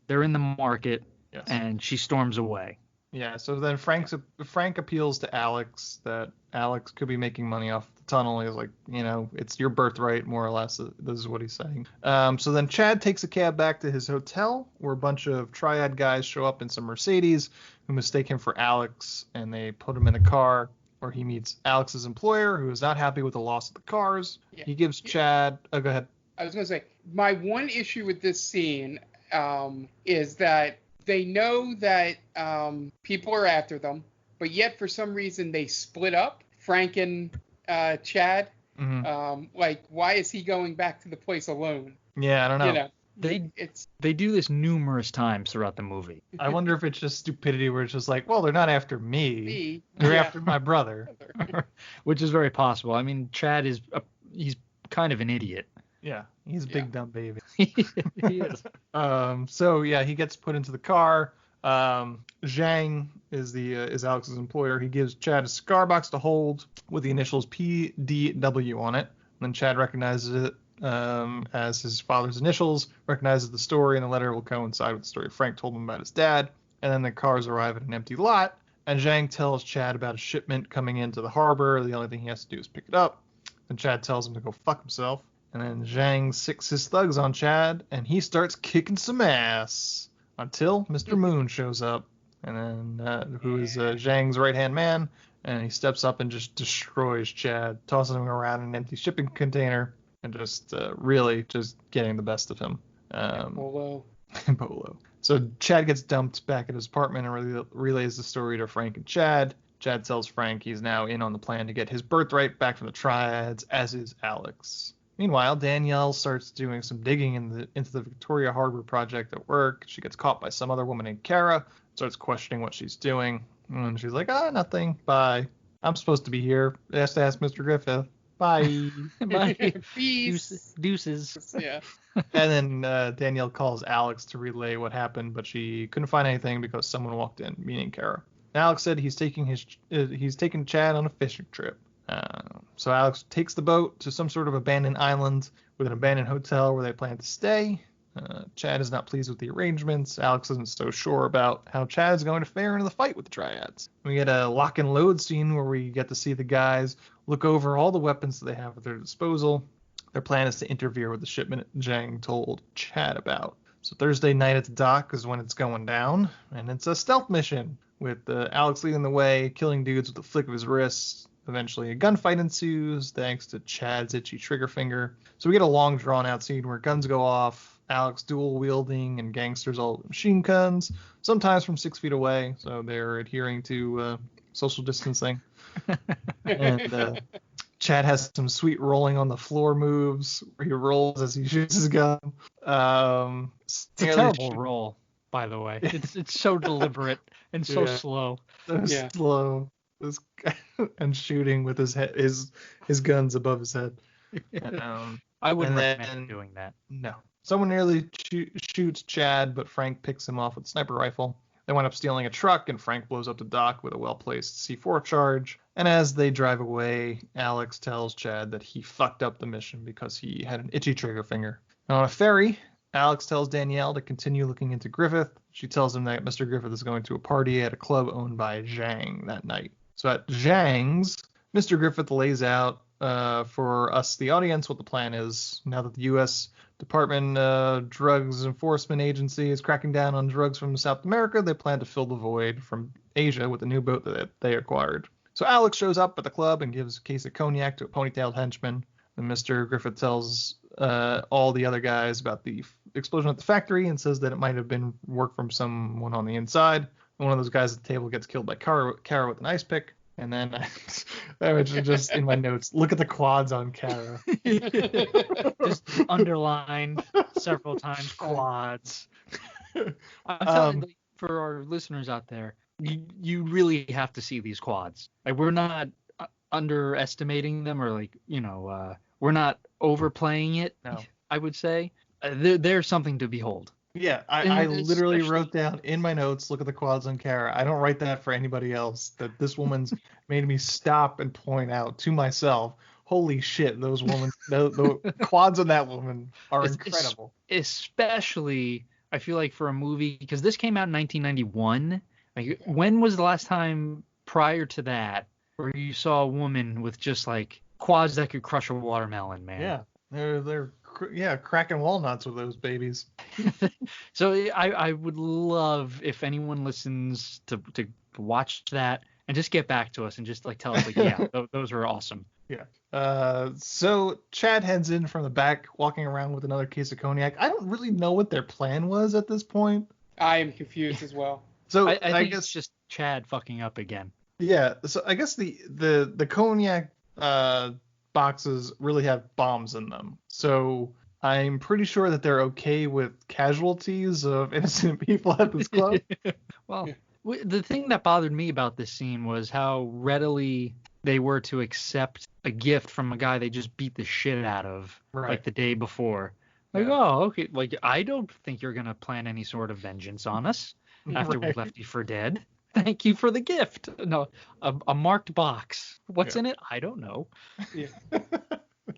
they're in the market, yes, and she storms away. Yeah. So then Frank appeals to Alex that Alex could be making money off the tunnel. He's like, it's your birthright, more or less. This is what he's saying. So then Chad takes a cab back to his hotel, where a bunch of Triad guys show up in some Mercedes who mistake him for Alex, and they put him in a car where he meets Alex's employer, who is not happy with the loss of the cars. Yeah. He gives Chad. Oh, go ahead. I was going to say, my one issue with this scene is that they know that people are after them, but yet for some reason they split up, Frank and Chad. Mm-hmm. Why is he going back to the place alone? Yeah, I don't know. They do this numerous times throughout the movie. I wonder if it's just stupidity where it's just like, well, they're not after me. They're after my brother. Which is very possible. I mean, Chad he's kind of an idiot. Yeah, he's a big dumb baby. He is. So yeah, he gets put into the car. Zhang is Alex's employer. He gives Chad a cigar box to hold with the initials PDW on it. And then Chad recognizes it as his father's initials, recognizes the story, and the letter will coincide with the story Frank told him about his dad. And then the cars arrive at an empty lot, and Zhang tells Chad about a shipment coming into the harbor. The only thing he has to do is pick it up. Then Chad tells him to go fuck himself. And then Zhang sicks his thugs on Chad, and he starts kicking some ass until Mr. Moon shows up. and then who is Zhang's right-hand man, and he steps up and just destroys Chad, tossing him around in an empty shipping container, and just really just getting the best of him. Bolo. Bolo. So Chad gets dumped back at his apartment and relays the story to Frank and Chad. Chad tells Frank he's now in on the plan to get his birthright back from the Triads, as is Alex. Meanwhile, Danielle starts doing some digging into the Victoria Harbor project at work. She gets caught by some other woman named Kara, starts questioning what she's doing. And she's like, nothing. Bye. I'm supposed to be here. Ask Mr. Griffith. Bye. Bye. Peace. Deuces. Yeah. And then Danielle calls Alex to relay what happened, but she couldn't find anything because someone walked in, meaning Kara. Alex said he's taking Chad on a fishing trip. So Alex takes the boat to some sort of abandoned island with an abandoned hotel where they plan to stay. Chad is not pleased with the arrangements. Alex isn't so sure about how Chad is going to fare into the fight with the Triads. We get a lock and load scene where we get to see the guys look over all the weapons that they have at their disposal. Their plan is to interfere with the shipment Zhang told Chad about. So Thursday night at the dock is when it's going down, and it's a stealth mission with Alex leading the way, killing dudes with the flick of his wrists. Eventually, a gunfight ensues, thanks to Chad's itchy trigger finger. So we get a long, drawn-out scene where guns go off, Alex dual-wielding, and gangsters all with machine guns, sometimes from 6 feet away, so they're adhering to social distancing. And Chad has some sweet rolling on the floor moves, where he rolls as he shoots his gun. It's a terrible roll, by the way. It's so deliberate and so slow. So slow. And shooting with his guns above his head. I wouldn't recommend doing that. No. Someone nearly shoots Chad, but Frank picks him off with a sniper rifle. They wind up stealing a truck, and Frank blows up the dock with a well-placed C4 charge. And as they drive away, Alex tells Chad that he fucked up the mission because he had an itchy trigger finger. And on a ferry, Alex tells Danielle to continue looking into Griffith. She tells him that Mr. Griffith is going to a party at a club owned by Zhang that night. So at Zhang's, Mr. Griffith lays out for us, the audience, what the plan is. Now that the U.S. Department Drugs Enforcement Agency is cracking down on drugs from South America, they plan to fill the void from Asia with a new boat that they acquired. So Alex shows up at the club and gives a case of cognac to a ponytailed henchman. And Mr. Griffith tells all the other guys about the explosion at the factory and says that it might have been work from someone on the inside. One of those guys at the table gets killed by Kara with an ice pick. And then I mentioned just in my notes, look at the quads on Kara. Just underlined several times, quads. I'm telling you, for our listeners out there, you really have to see these quads. Like, we're not underestimating them or we're not overplaying it. No. I would say they're something to behold. Yeah, I literally wrote down in my notes, look at the quads on Kara. I don't write that for anybody else. That this woman's made me stop and point out to myself, holy shit, the quads on that woman are incredible. Especially, I feel like for a movie, because this came out in 1991. Like, when was the last time prior to that where you saw a woman with just like quads that could crush a watermelon, man? Yeah, they're cracking walnuts with those babies. So I would love if anyone listens to watch that and just get back to us and just like tell us like, yeah, those are awesome. Yeah. So Chad heads in from the back, walking around with another case of cognac. I don't really know what their plan was at this point. I am confused as well. So I think it's just Chad fucking up again. Yeah. So I guess the cognac boxes really have bombs in them. So I'm pretty sure that they're okay with casualties of innocent people at this club. Well, the thing that bothered me about this scene was how readily they were to accept a gift from a guy they just beat the shit out of like the day before. Like, oh, okay. Like, I don't think you're going to plan any sort of vengeance on us after we left you for dead. Thank you for the gift. No, a marked box. What's in it? I don't know. Yeah.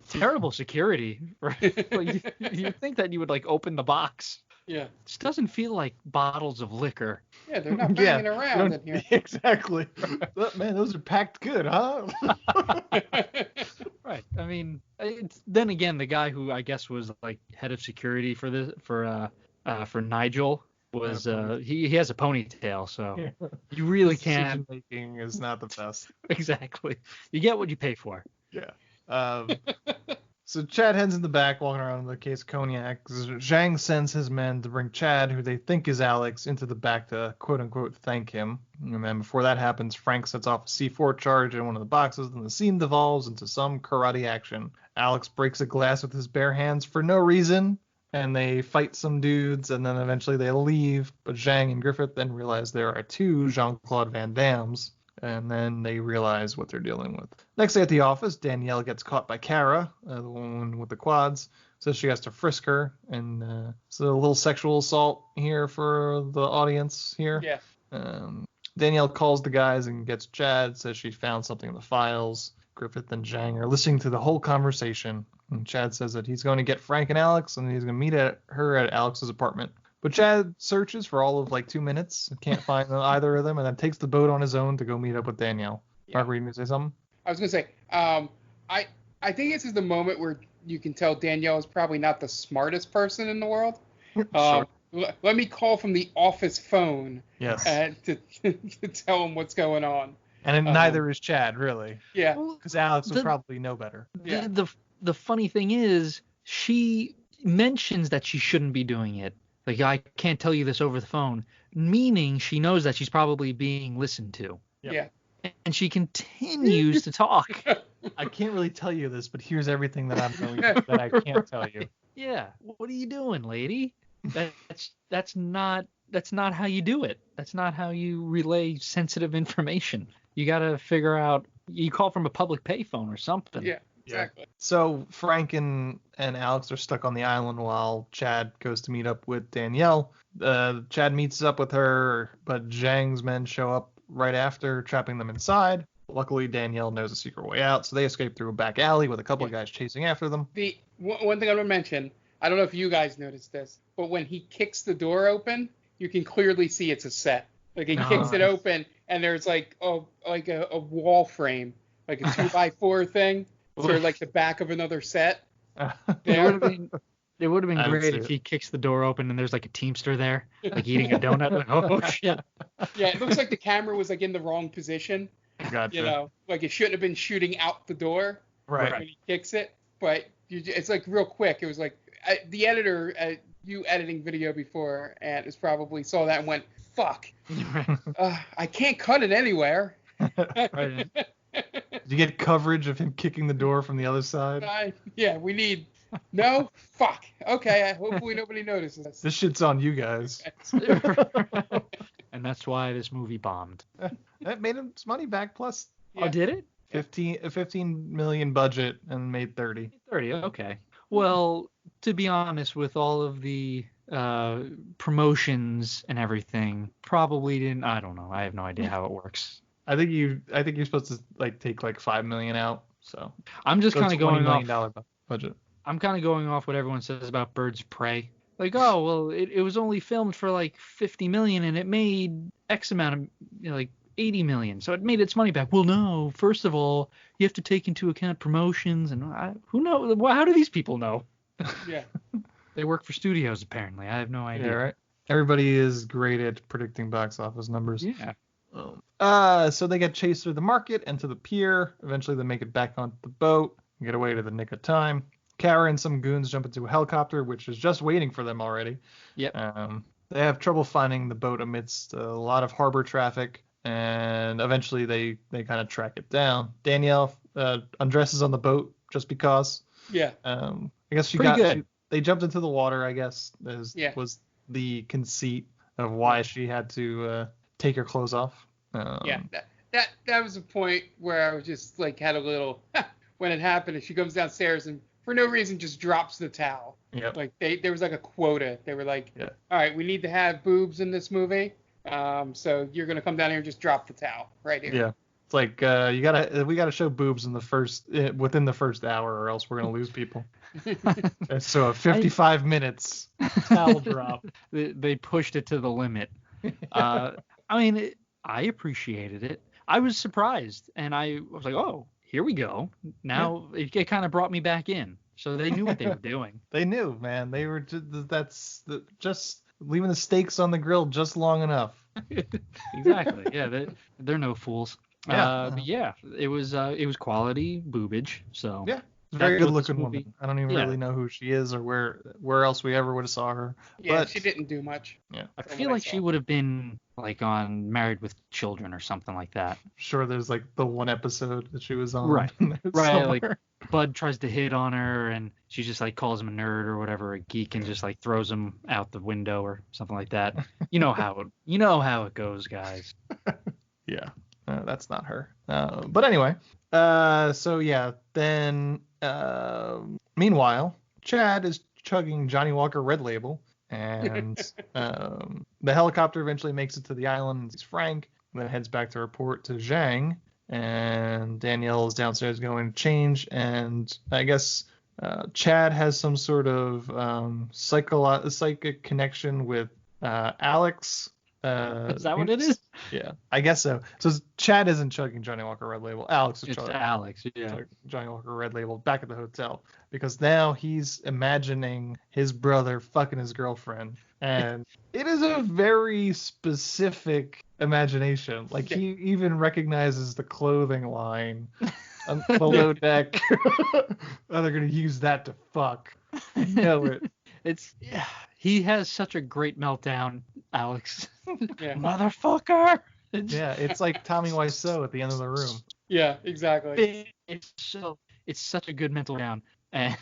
Terrible security. Right? Like, you think that you would like open the box. Yeah. This doesn't feel like bottles of liquor. Yeah, they're not banging around in here. Exactly. Man, those are packed good, huh? Right. I mean, then again, the guy who I guess was like head of security for Nigel was he has a ponytail, so you really can't. Decision making is not the best. Exactly. You get what you pay for. Yeah. So Chad heads in the back, walking around the case of cognac. Zhang sends his men to bring Chad, who they think is Alex, into the back to quote-unquote thank him. And then before that happens, Frank sets off a C4 charge in one of the boxes, and the scene devolves into some karate action. Alex breaks a glass with his bare hands for no reason, and they fight some dudes, and then eventually they leave. But Zhang and Griffith then realize there are two Jean-Claude Van Dammes. And then they realize what they're dealing with. Next day at the office, Danielle gets caught by Kara, the woman with the quads. Says she has to frisk her. And it's a little sexual assault here for the audience here. Yeah. Danielle calls the guys and gets Chad. Says she found something in the files. Griffith and Zhang are listening to the whole conversation. And Chad says that he's going to get Frank and Alex, and he's going to meet her at Alex's apartment. But Chad searches for all of like 2 minutes and can't find either of them, and then takes the boat on his own to go meet up with Danielle. Yeah. Mark, were you going to say something? I was going to say, I think this is the moment where you can tell Danielle is probably not the smartest person in the world. Sure. Let me call from the office phone. Yes. To tell him what's going on. And neither is Chad, really. Yeah. Because Alex would probably know better. Yeah. The funny thing is, she mentions that she shouldn't be doing it. Like, I can't tell you this over the phone, meaning she knows that she's probably being listened to. Yeah. And she continues to talk. I can't really tell you this, but here's everything that I'm going to that I can't tell you. Yeah. What are you doing, lady? That's not how you do it. That's not how you relay sensitive information. You got to figure out. You call from a public payphone or something. Yeah. Exactly. So Frank and Alex are stuck on the island while Chad goes to meet up with Danielle. Chad meets up with her, but Zhang's men show up right after, trapping them inside. Luckily, Danielle knows a secret way out, so they escape through a back alley with a couple of guys chasing after them. The one thing I'm gonna mention, I don't know if you guys noticed this, but when he kicks the door open, you can clearly see it's a set. Like he kicks it open, and there's like a wall frame, like a 2x4 thing. Sort of like the back of another set. It would have been great if he kicks the door open and there's like a Teamster there, like eating a donut. Like, oh shit. Yeah, it looks like the camera was like in the wrong position. Gotcha. You know, like it shouldn't have been shooting out the door. Right. When he kicks it, but it's like real quick. It was like the editor, you editing video before, and it's probably saw that and went, "Fuck, I can't cut it anywhere." Right. Did you get coverage of him kicking the door from the other side? Yeah, we need. No? Fuck. Okay, hopefully nobody notices. This shit's on you guys. And that's why this movie bombed. That made him some money back, plus. Oh, did it? 15 million budget and made 30. 30, okay. Well, to be honest, with all of the promotions and everything, probably didn't. I don't know. I have no idea how it works. I think you're supposed to like take like $5 million out. So I'm just kind of going off $20 million budget. I'm kind of going off what everyone says about Birds of Prey. Like, oh well, it was only filmed for like 50 million and it made X amount of like 80 million, so it made its money back. Well, no. First of all, you have to take into account promotions and who knows? How do these people know? Yeah. They work for studios apparently. I have no idea. Yeah, right. Everybody is great at predicting box office numbers. Yeah. So they get chased through the market and to the pier. Eventually they make it back onto the boat and get away to the nick of time. Kara and some goons jump into a helicopter, which is just waiting for them already. Yep. They have trouble finding the boat amidst a lot of harbor traffic, and eventually they kind of track it down. Danielle undresses on the boat just because. Yeah. I guess they jumped into the water, I guess, was the conceit of why she had to take her clothes off. That was a point where I was just like had a little when it happened, and she comes downstairs and for no reason just drops the towel. Yep. Like there was like a quota. They were like, all right, we need to have boobs in this movie. So you're gonna come down here and just drop the towel right here. Yeah. It's like we gotta show boobs within the first hour, or else we're gonna lose people. So 55 minutes towel drop. They pushed it to the limit. I mean, I appreciated it. I was surprised, and I was like, oh, here we go. Now it kind of brought me back in. So they knew what they were doing. They knew, man. They were just leaving the steaks on the grill just long enough. Exactly. Yeah, they're no fools. Yeah. But yeah, it was quality boobage. So Yeah. Very that's good what this looking movie- woman. I don't even Yeah. really know who she is or where else we ever would have saw her. Yeah, But she didn't do much. yeah, I from feel what I like she saw. would have been like on Married with Children or something like that. sure there's like the one episode that she was on. Right. Right. somewhere. Like Bud tries to hit on her and she just like calls him a nerd or whatever, a geek, and just like throws him out the window or something like that. You know how it goes, guys. Yeah, that's not her. But anyway, so yeah, then meanwhile, Chad is chugging Johnny Walker Red Label, and the helicopter eventually makes it to the island and sees Frank, and then heads back to report to Zhang, and Danielle is downstairs going to change, and I guess Chad has some sort of psychic connection with Alex. Is that what it is? Yeah, I guess so. So Chad isn't chugging Johnny Walker Red Label. Alex is It's chugging Alex. Yeah. Johnny Walker Red Label back at the hotel because now he's imagining his brother fucking his girlfriend, and it is a very specific imagination. Like he even recognizes the clothing line on below deck. Oh, they're gonna use that to fuck. You know it. He has such a great meltdown, Alex. Yeah. Motherfucker. It's like Tommy Wiseau at the end of the room. Yeah, exactly. It's such a good mental down, and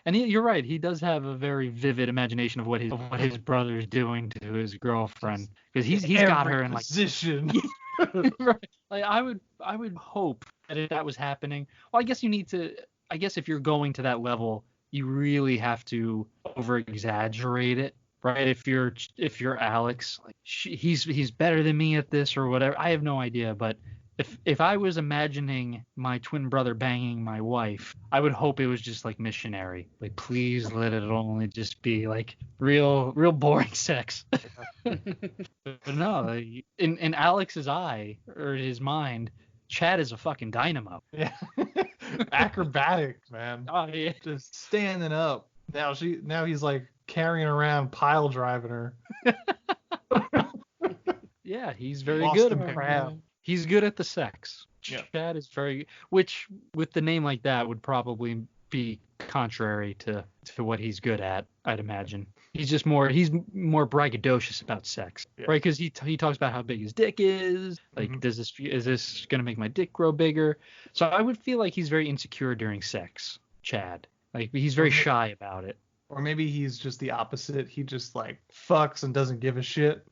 you're right. He does have a very vivid imagination of what his brother's doing to his girlfriend, because he's got her in like position. Right. Like I would hope that if that was happening, well, I guess if you're going to that level, you really have to over exaggerate it, right? If you're Alex, like he's better than me at this or whatever. I have no idea, but if I was imagining my twin brother banging my wife, I would hope it was just like missionary. Like, please let it only just be like real boring sex. But no, like, in Alex's eye or his mind, Chad is a fucking dynamo. Yeah. Acrobatics, man. Oh yeah. Just standing up. Now he's like carrying around, pile driving her. Yeah, he's very Lost good. in Apparently. crowd. He's good at the sex. Yeah. Chad is very, which with the name like that would probably be contrary to what he's good at, I'd imagine. He's more braggadocious about sex, right? Because he talks about how big his dick is. Like, is this gonna make my dick grow bigger? So I would feel like he's very insecure during sex, Chad. Like he's very shy about it. Or maybe he's just the opposite. He just like fucks and doesn't give a shit.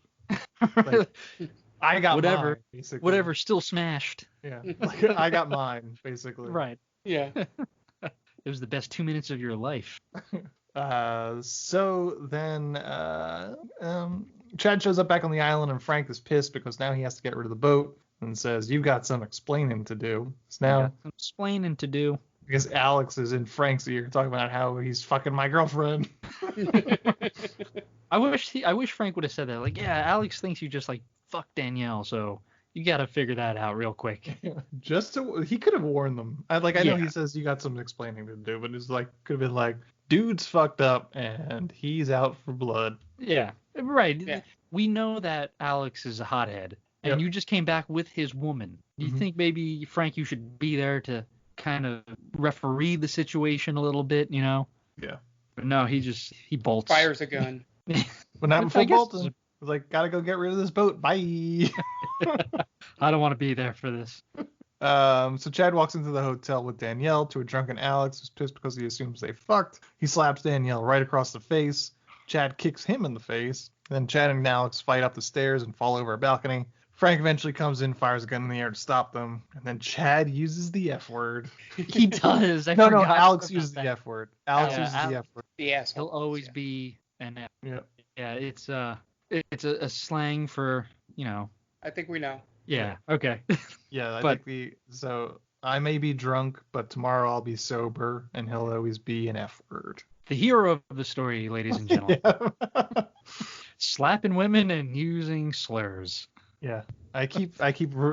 Like, I got whatever, mine, basically. whatever, still smashed. Yeah, like, I got mine, basically. Right. Yeah. It was the best 2 minutes of your life. So then Chad shows up back on the island, and Frank is pissed because now he has to get rid of the boat and says, "You've got some explaining to do." So now, Some explaining to do. because Alex is in Frank's ear talking about how he's fucking my girlfriend. I wish Frank would have said that. Like, yeah, Alex thinks you just like fuck Danielle, so you got to figure that out real quick. He could have warned them. I know he says you got some explaining to do, but it's like could have been like, dude's fucked up and he's out for blood. Yeah, right. Yeah. We know that Alex is a hothead, and you just came back with his woman. You think maybe, Frank, you should be there to kind of referee the situation a little bit, you know? Yeah. But no, he bolts. Fires a gun. But not before Bolton. Was like, gotta go get rid of this boat. Bye. I don't want to be there for this. So Chad walks into the hotel with Danielle to a drunken Alex who's pissed because he assumes they fucked. He slaps Danielle right across the face. Chad kicks him in the face. Then Chad and Alex fight up the stairs and fall over a balcony. Frank eventually comes in, fires a gun in the air to stop them, and then Chad uses the F word. He does. No, Alex uses the F word. Alex uses the F word. The asshole. He'll always be an F. Yeah. Yeah, it's a slang for, you know. I think we know. Yeah. Okay. Yeah, I think so I may be drunk, but tomorrow I'll be sober, and he'll always be an F word. The hero of the story, ladies and gentlemen. Slapping women and using slurs. Yeah, I keep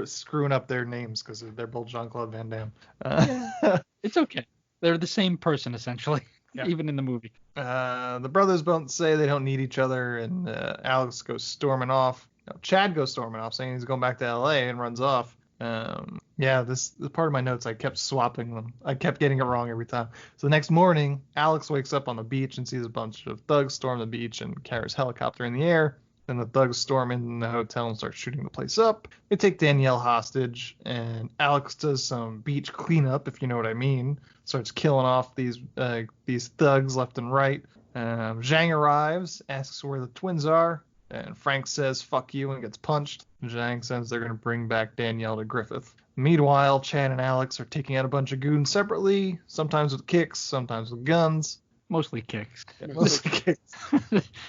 screwing up their names because they're both Jean-Claude Van Damme. It's okay. They're the same person, essentially. even in the movie. The brothers both say they don't need each other, and Alex goes storming off. No, Chad goes storming off, saying he's going back to L.A. and runs off. This part of my notes, I kept swapping them. I kept getting it wrong every time. So the next morning, Alex wakes up on the beach and sees a bunch of thugs storm the beach and Kara's helicopter in the air. Then the thugs storm in the hotel and start shooting the place up. They take Danielle hostage, and Alex does some beach cleanup, if you know what I mean. Starts killing off these thugs left and right. Zhang arrives, asks where the twins are, and Frank says fuck you and gets punched. Zhang says they're going to bring back Danielle to Griffith. Meanwhile, Chad and Alex are taking out a bunch of goons separately, sometimes with kicks, sometimes with guns. Mostly kicks. Mostly kicks.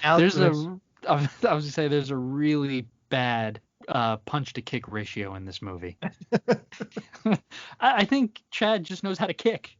I was going to say there's a really bad punch to kick ratio in this movie. I think Chad just knows how to kick.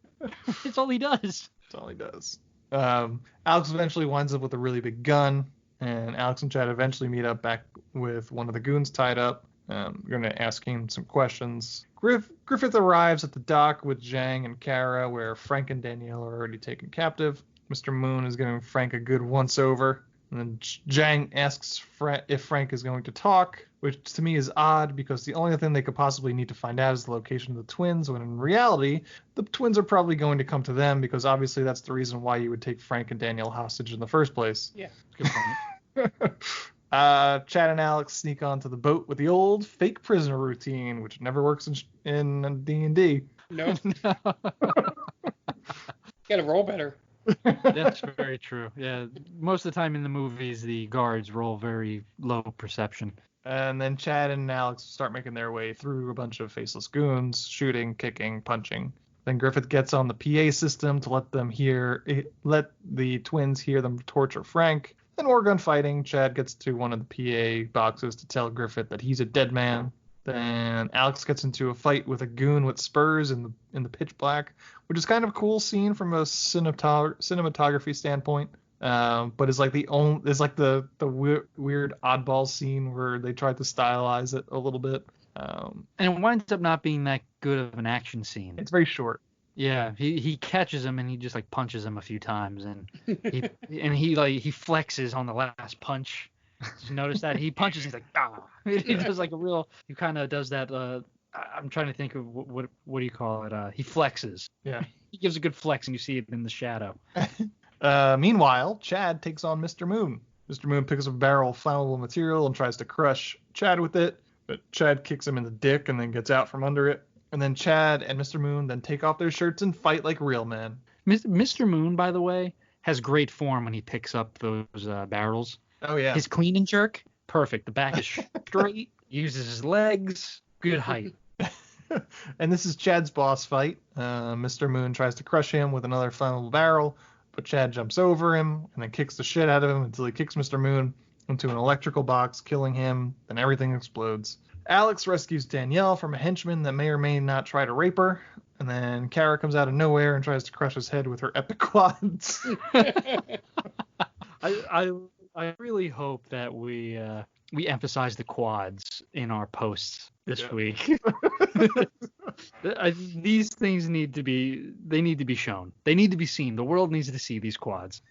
It's all he does. That's all he does. Alex eventually winds up with a really big gun, and Alex and Chad eventually meet up back with one of the goons tied up. We're going to ask him some questions. Griffith arrives at the dock with Zhang and Kara, where Frank and Danielle are already taken captive. Mr. Moon is giving Frank a good once-over. And then Zhang asks if Frank is going to talk, which to me is odd because the only thing they could possibly need to find out is the location of the twins, when in reality, the twins are probably going to come to them because obviously that's the reason why you would take Frank and Danielle hostage in the first place. Yeah. Good point. Chad and Alex sneak onto the boat with the old fake prisoner routine, which never works in D&D. Nope. Gotta roll better. That's very true. Yeah, most of the time in the movies, the guards roll very low perception. And then Chad and Alex start making their way through a bunch of faceless goons, shooting, kicking, punching. Then Griffith gets on the PA system to let the twins hear them torture Frank. Then more gunfighting. Chad gets to one of the PA boxes to tell Griffith that he's a dead man. Then Alex gets into a fight with a goon with spurs in the pitch black, which is kind of a cool scene from a cinematography standpoint. But it's like the weird oddball scene where they tried to stylize it a little bit. And it winds up not being that good of an action scene. It's very short. Yeah, he catches him and he just like punches him a few times, and he flexes on the last punch. Did you notice that? He punches, he's like, ah. He does like a real, he kind of does that, I'm trying to think of what do you call it? He flexes. Yeah. He gives a good flex and you see it in the shadow. Meanwhile, Chad takes on Mr. Moon. Mr. Moon picks up a barrel of flammable material and tries to crush Chad with it, but Chad kicks him in the dick and then gets out from under it. And then Chad and Mr. Moon then take off their shirts and fight like real men. Mr. Moon, by the way, has great form when he picks up those barrels. Oh, yeah. His clean and jerk, perfect. The back is straight, uses his legs, good height. And this is Chad's boss fight. Mr. Moon tries to crush him with another flammable barrel, but Chad jumps over him and then kicks the shit out of him until he kicks Mr. Moon into an electrical box, killing him. Then everything explodes. Alex rescues Danielle from a henchman that may or may not try to rape her. And then Kara comes out of nowhere and tries to crush his head with her epic quads. I really hope that we emphasize the quads in our posts this week. These things need to be shown. They need to be seen. The world needs to see these quads.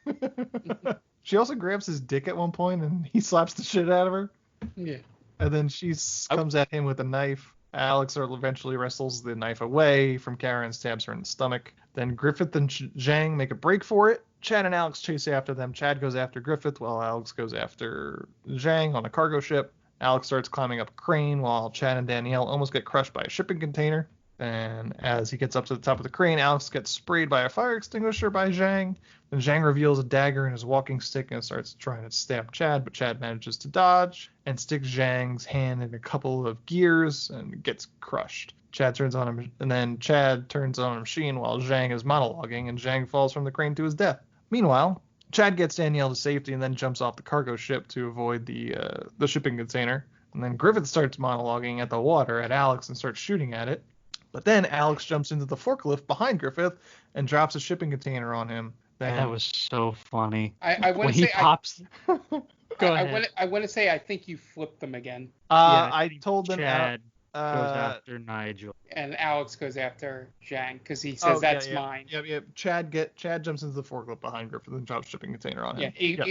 She also grabs his dick at one point and he slaps the shit out of her. Yeah. And then she comes at him with a knife. Alex eventually wrestles the knife away from Kara and stabs her in the stomach. Then Griffith and Zhang make a break for it. Chad and Alex chase after them. Chad goes after Griffith while Alex goes after Zhang on a cargo ship. Alex starts climbing up a crane while Chad and Danielle almost get crushed by a shipping container. And as he gets up to the top of the crane, Alex gets sprayed by a fire extinguisher by Zhang. Then Zhang reveals a dagger in his walking stick and starts trying to stab Chad, but Chad manages to dodge and sticks Zhang's hand in a couple of gears and gets crushed. Chad turns on a machine while Zhang is monologuing, and Zhang falls from the crane to his death. Meanwhile, Chad gets Danielle to safety and then jumps off the cargo ship to avoid the shipping container. And then Griffith starts monologuing at the water at Alex and starts shooting at it. But then Alex jumps into the forklift behind Griffith and drops a shipping container on him. That was so funny. I want to say pops. Go ahead. I want to say I think you flipped them again. I told them Chad goes after Nigel. And Alex goes after Zhang because he says that's mine. Yep. Chad jumps into the forklift behind Griffin and drops shipping container on him. Yeah,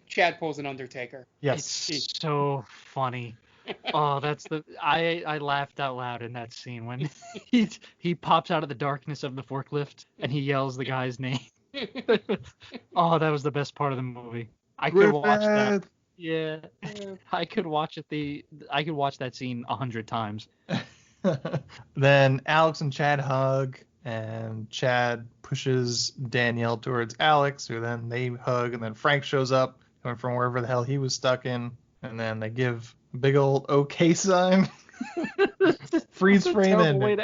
Chad pulls an Undertaker. Yes. It's so funny. Oh, I laughed out loud in that scene when he pops out of the darkness of the forklift and he yells the guy's name. Oh, that was the best part of the movie. I could watch that. Yeah, I could watch that scene 100 times. Then Alex and Chad hug, and Chad pushes Danielle towards Alex, who then they hug, and then Frank shows up, coming from wherever the hell he was stuck in, and then they give a big old OK sign. Freeze frame ending.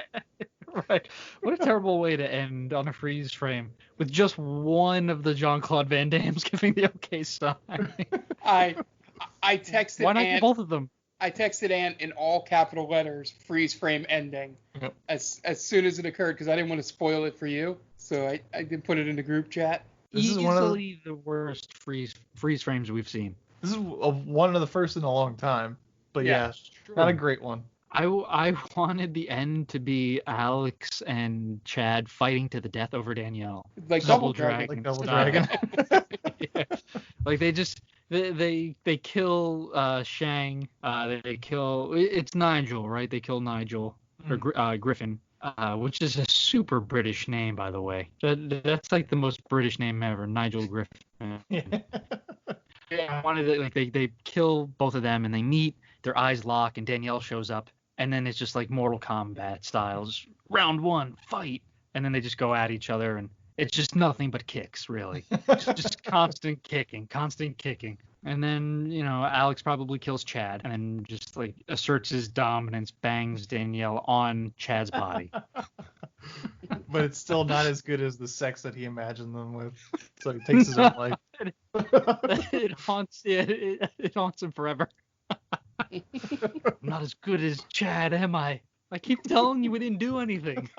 Right. What a terrible way to end on a freeze frame with just one of the Jean-Claude Van Dammes giving the OK sign. I texted Why not Ant, both of them? I texted Ant in all capital letters, freeze frame ending, as soon as it occurred because I didn't want to spoil it for you. So I did put it in the group chat. This is easily the worst freeze frames we've seen. This is one of the first in a long time. But yeah not a great one. I wanted the end to be Alex and Chad fighting to the death over Danielle. Like Double Dragon. Like Double Dragon. Yeah. Like they kill Shang. They kill it's Nigel, right? They kill Nigel or Griffin, which is a super British name, by the way. That's like the most British name ever, Nigel Griffin. I wanted it, they kill both of them and they meet. Their eyes lock and Danielle shows up. And then it's just like Mortal Kombat styles. Round 1, fight. And then they just go at each other, and it's just nothing but kicks, really. just constant kicking. And then, Alex probably kills Chad, and then just like asserts his dominance, bangs Danielle on Chad's body. But it's still not as good as the sex that he imagined them with. So he takes his own life. It haunts him forever. I'm not as good as Chad, am I? I keep telling you we didn't do anything.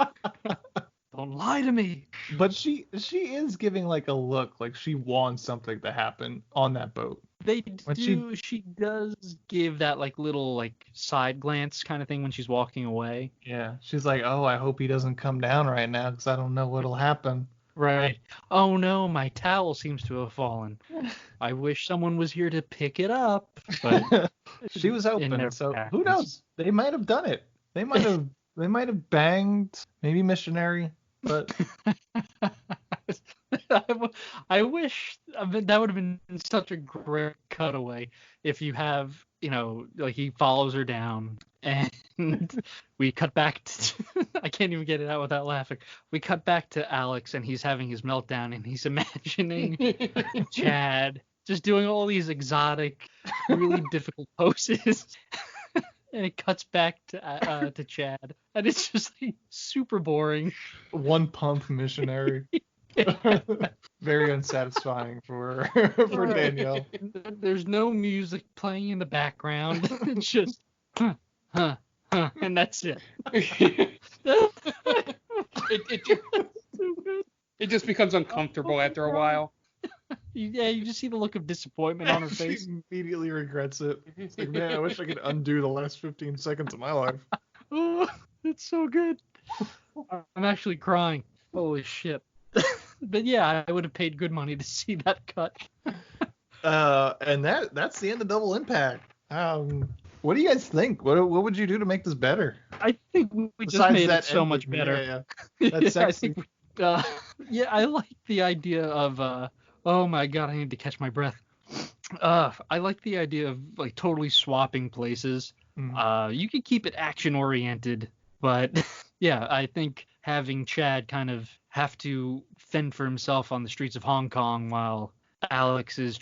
Don't lie to me. But she is giving like a look like she wants something to happen on that boat. She does give that like little like side glance kind of thing when she's walking away. Yeah, she's like, oh, I hope he doesn't come down right now because I don't know what'll happen. Right. Oh no, my towel seems to have fallen. I wish someone was here to pick it up. But she was hoping. So who knows? They might have done it. They might have banged, maybe missionary, but I wish that would have been such a great cutaway if you have, like he follows her down and we cut back to I can't even get it out without laughing. We cut back to Alex and he's having his meltdown and he's imagining Chad just doing all these exotic, really difficult poses. And it cuts back to Chad, and it's just like super boring. One pump missionary. Very unsatisfying for Danielle. There's no music playing in the background. It's just and that's it. It just becomes uncomfortable after a while. Yeah, you just see the look of disappointment on her face. She immediately regrets it. It's like, man, I wish I could undo the last 15 seconds of my life. Oh, it's so good. I'm actually crying. Holy shit. But yeah, I would have paid good money to see that cut. And that's the end of Double Impact. What do you guys think? What would you do to make this better? I think we just made it so much better. Yeah. That's sexy. I like the idea of oh my god, I need to catch my breath. I like the idea of like totally swapping places. You could keep it action oriented, but yeah, I think having Chad kind of have to fend for himself on the streets of Hong Kong while Alex is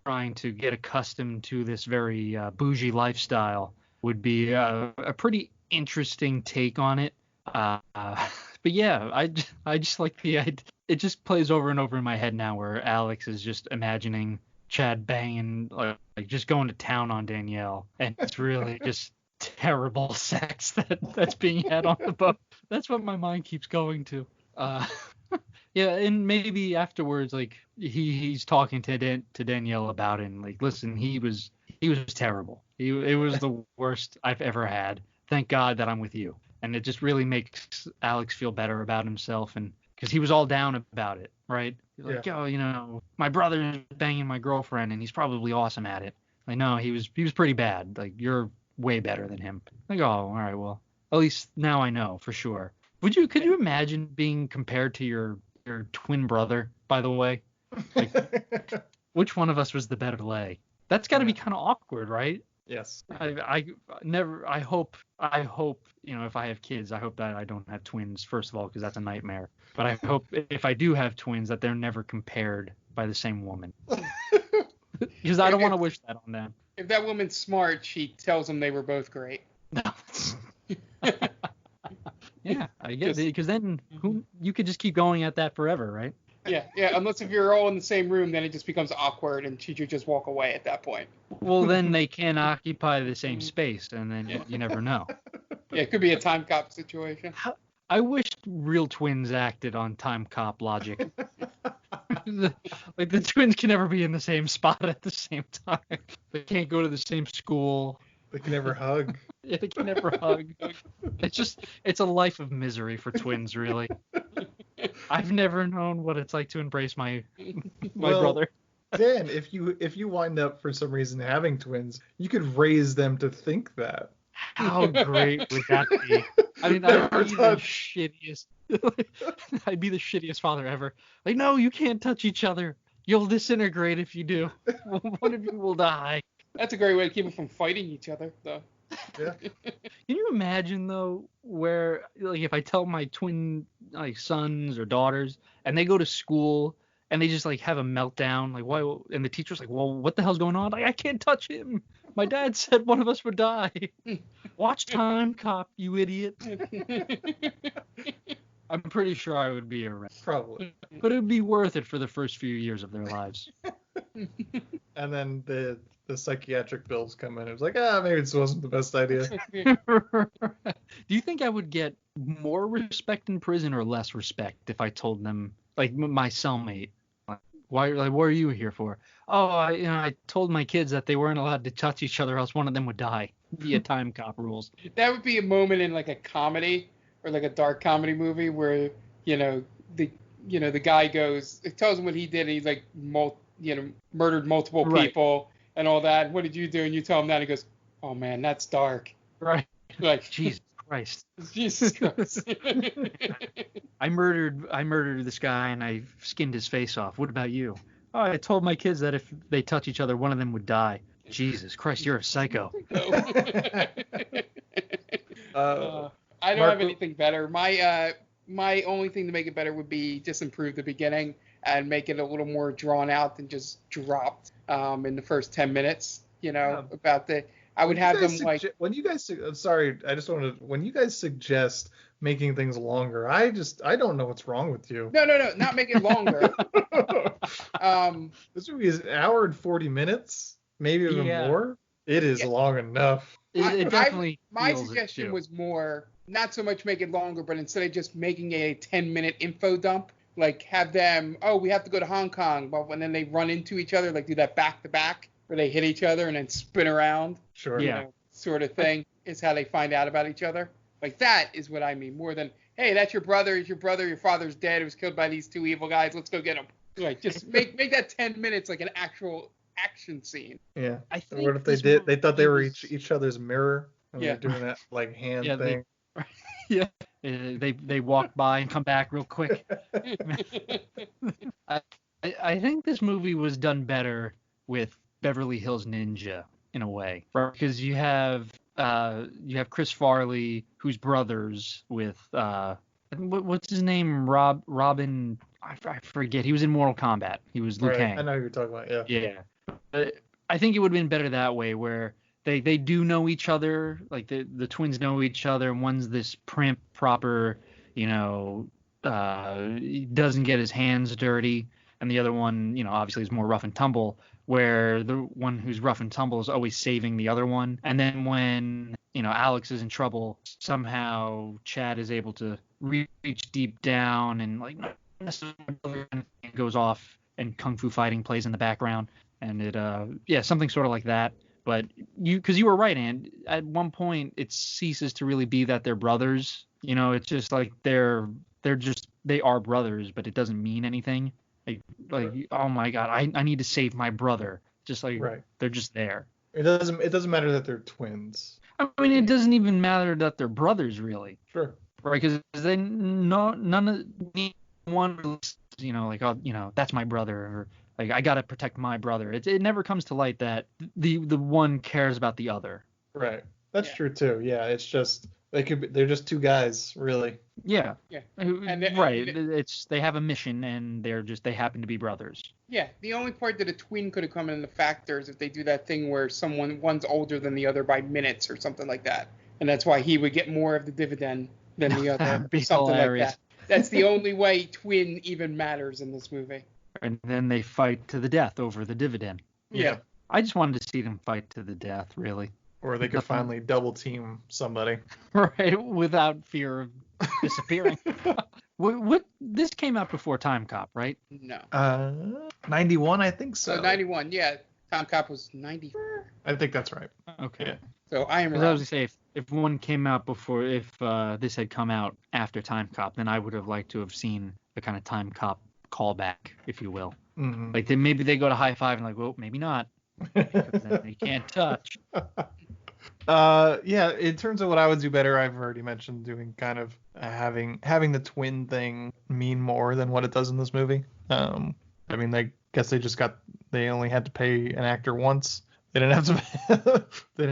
trying to get accustomed to this very bougie lifestyle would be a pretty interesting take on it. But yeah, I just like the idea. It just plays over and over in my head now where Alex is just imagining Chad banging, like just going to town on Danielle. And it's really just terrible sex that's being had on the boat. That's what my mind keeps going to. Yeah, and maybe afterwards, like he's talking to Danielle about it. And like, listen, he was terrible. It was the worst I've ever had. thank God that I'm with you. And it just really makes Alex feel better about himself, and because he was all down about it, right? He's like, yo, you know, my brother's banging my girlfriend, and he's probably awesome at it. I know he was pretty bad. Like, you're way better than him. Like, oh, all right, well, at least now I know for sure. Could you imagine being compared to your twin brother, by the way? Like, which one of us was the better lay? That's got to be kind of awkward, right? Yes. I hope, you know, if I have kids, I hope that I don't have twins, first of all, because that's a nightmare. But I hope if I do have twins that they're never compared by the same woman. Because I don't want to wish that on them. If that woman's smart, she tells them they were both great. Yeah, I guess, because then you could just keep going at that forever, right? Yeah, unless if you're all in the same room, then it just becomes awkward and she should just walk away at that point. Well, then they can't occupy the same space, and then you never know. Yeah, it could be a time cop situation. I wish real twins acted on time cop logic. Like, the twins can never be in the same spot at the same time. They can't go to the same school. They can never hug. Yeah, they can never hug. It's a life of misery for twins, really. I've never known what it's like to embrace my brother. Dan, if you wind up for some reason having twins, you could raise them to think that. How great would that be? I mean, I'd be the shittiest. I'd be the shittiest father ever. Like, no, you can't touch each other. You'll disintegrate if you do. One of you will die. That's a great way to keep them from fighting each other, though. Yeah. Can you imagine, though, where, like, if I tell my twin, like, sons or daughters, and they go to school and they just, like, have a meltdown, like, why? And the teacher's like, well, what the hell's going on? Like, I can't touch him. My dad said one of us would die. Watch Time Cop, you idiot. I'm pretty sure I would be around. Probably. But it would be worth it for the first few years of their lives. And then the psychiatric bills come in. It was like, maybe this wasn't the best idea. Do you think I would get more respect in prison or less respect if I told them, like, my cellmate, what are you here for? Oh, I told my kids that they weren't allowed to touch each other, else one of them would die via time cop rules. That would be a moment in, like, a comedy or like a dark comedy movie where, the guy it tells him what he did, and he's like, murdered multiple people and all that. What did you do? And you tell him that, and he goes, oh man, that's dark. Right. Like, Jesus Christ. Jesus Christ. I murdered this guy and I skinned his face off. What about you? Oh, I told my kids that if they touch each other, one of them would die. Jesus Christ, you're a psycho. I don't have anything better. My only thing to make it better would be just improve the beginning and make it a little more drawn out than just dropped in the first 10 minutes. About the. I would have them like when you guys. Sorry, I just wanted when you guys suggest making things longer. I don't know what's wrong with you. No, not make it longer. This movie is an hour and 40 minutes, maybe even more. It is long enough. It definitely. My suggestion was more not so much make it longer, but instead of just making a 10-minute info dump, like have them. Oh, we have to go to Hong Kong, but when then they run into each other, like do that back to back. Where they hit each other and then spin around, sort of thing, is how they find out about each other. Like, that is what I mean, more than, hey, that's your brother, your father's dead, he was killed by these two evil guys, let's go get him. Like, just make that 10 minutes like an actual action scene. Yeah. What if they thought they were each other's mirror, and they're doing that, like, hand thing. They walk by and come back real quick. I think this movie was done better with Beverly Hills Ninja in a way, right? Because you have Chris Farley, who's brothers with what's his name, Robin, I forget. He was in Mortal Kombat. He was Liu Kang. I know who you're talking about. Yeah. I think it would have been better that way, where they do know each other, like the twins know each other, and one's this primp, proper, doesn't get his hands dirty, and the other one, obviously is more rough and tumble, where the one who's rough and tumble is always saving the other one. And then when, Alex is in trouble, somehow Chad is able to reach deep down and, like, goes off and kung fu fighting plays in the background. And it, something sort of like that. But, because you were right, and at one point it ceases to really be that they're brothers. You know, it's just like they are brothers, but it doesn't mean anything. Like oh my God, I need to save my brother. Just like they're just there. It doesn't matter that they're twins. I mean, it doesn't even matter that they're brothers, really. Sure. Right, because none of one, you know, like, oh, you know, that's my brother, or like I gotta protect my brother. It never comes to light that the one cares about the other. Right. That's true too. Yeah, it's just they're just two guys, really. Yeah. Yeah. Right. It's they have a mission and they happen to be brothers. Yeah. The only part that a twin could have come in the factor is if they do that thing where one's older than the other by minutes or something like that, and that's why he would get more of the dividend than the other. Something hilarious. like that. That's the only way twin even matters in this movie. And then they fight to the death over the dividend. Yeah. I just wanted to see them fight to the death, really. Or they could finally double team somebody. Right, without fear of disappearing. What this came out before Time Cop, right? No. 91, I think so. 91, yeah. Time Cop was 94. I think that's right. Okay. Yeah. So I am wrong. I was gonna say if one came out before, if this had come out after Time Cop, then I would have liked to have seen a kind of Time Cop callback, if you will. Mm-hmm. Like then maybe they go to high five and like, well, maybe not. Because then they can't touch. Yeah, in terms of what I would do better, I've already mentioned doing kind of having the twin thing mean more than what it does in this movie. I mean, I guess they only had to pay an actor once. They didn't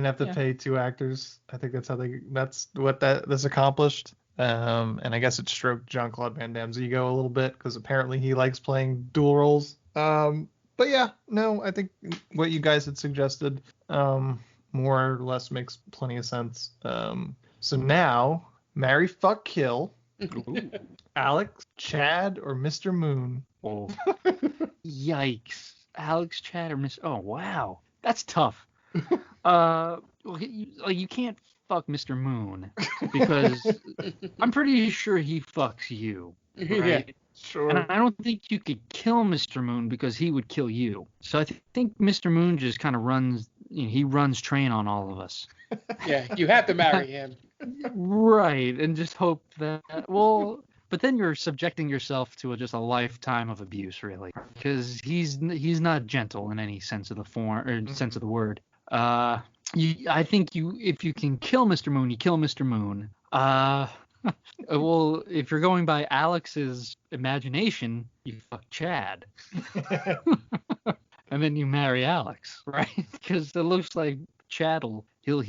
have to pay two actors. I think that's what this accomplished. And I guess it stroked Jean-Claude Van Damme's ego a little bit because apparently he likes playing dual roles. But yeah, no, I think what you guys had suggested more or less makes plenty of sense. So now, marry, fuck, kill. Alex, Chad, or Mr. Moon? Oh. Yikes. Alex, Chad, or Mr. Oh, wow. That's tough. You can't fuck Mr. Moon because I'm pretty sure he fucks you. Right? Yeah. Sure. And I don't think you could kill Mr. Moon because he would kill you. So I think Mr. Moon just kind of runs train on all of us. Yeah, you have to marry him. Right, and just hope that, well, but then you're subjecting yourself to just a lifetime of abuse, really, because he's not gentle in any sense of the form or sense of the word. I think if you can kill Mr. Moon, you kill Mr. Moon. Well, if you're going by Alex's imagination, you fuck Chad. And then you marry Alex, right? Because it looks like Chad he'll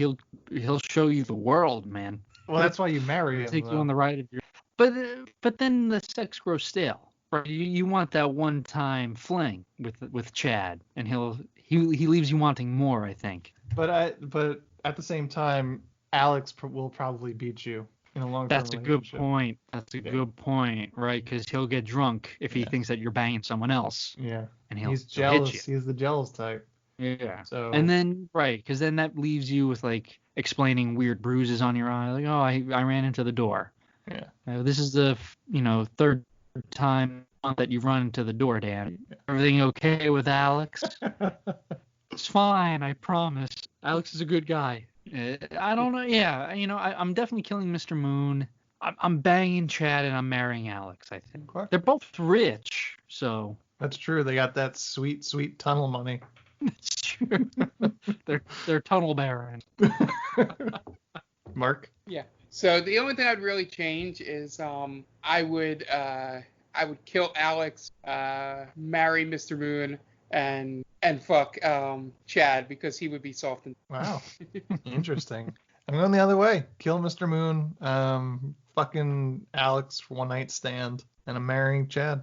show you the world, man. Well, that's why you marry him. Take you on the ride of your. But then the sex grows stale, right? You want that one time fling with Chad, and he leaves you wanting more, I think. But at the same time, Alex will probably beat you in a long-term relationship. That's a good point, right? Because he'll get drunk if he thinks that you're banging someone else. Yeah. And he's jealous. Hit you. He's the jealous type. Yeah. So. And then because then that leaves you with like explaining weird bruises on your eye, like I ran into the door. Yeah. This is the third time that you've run into the door, Dan. Yeah. Everything okay with Alex? It's fine, I promise. Alex is a good guy. I don't know. Yeah, I'm definitely killing Mr. Moon. I'm banging Chad and I'm marrying Alex, I think. Okay. They're both rich, so. That's true. They got that sweet, sweet tunnel money. That's true. they're tunnel baron. Mark? Yeah. So the only thing I'd really change is I would kill Alex, marry Mr. Moon, and fuck Chad because he would be soft and. Wow. Interesting. I'm going the other way. Kill Mr. Moon, fucking Alex for one night stand, and I'm marrying Chad.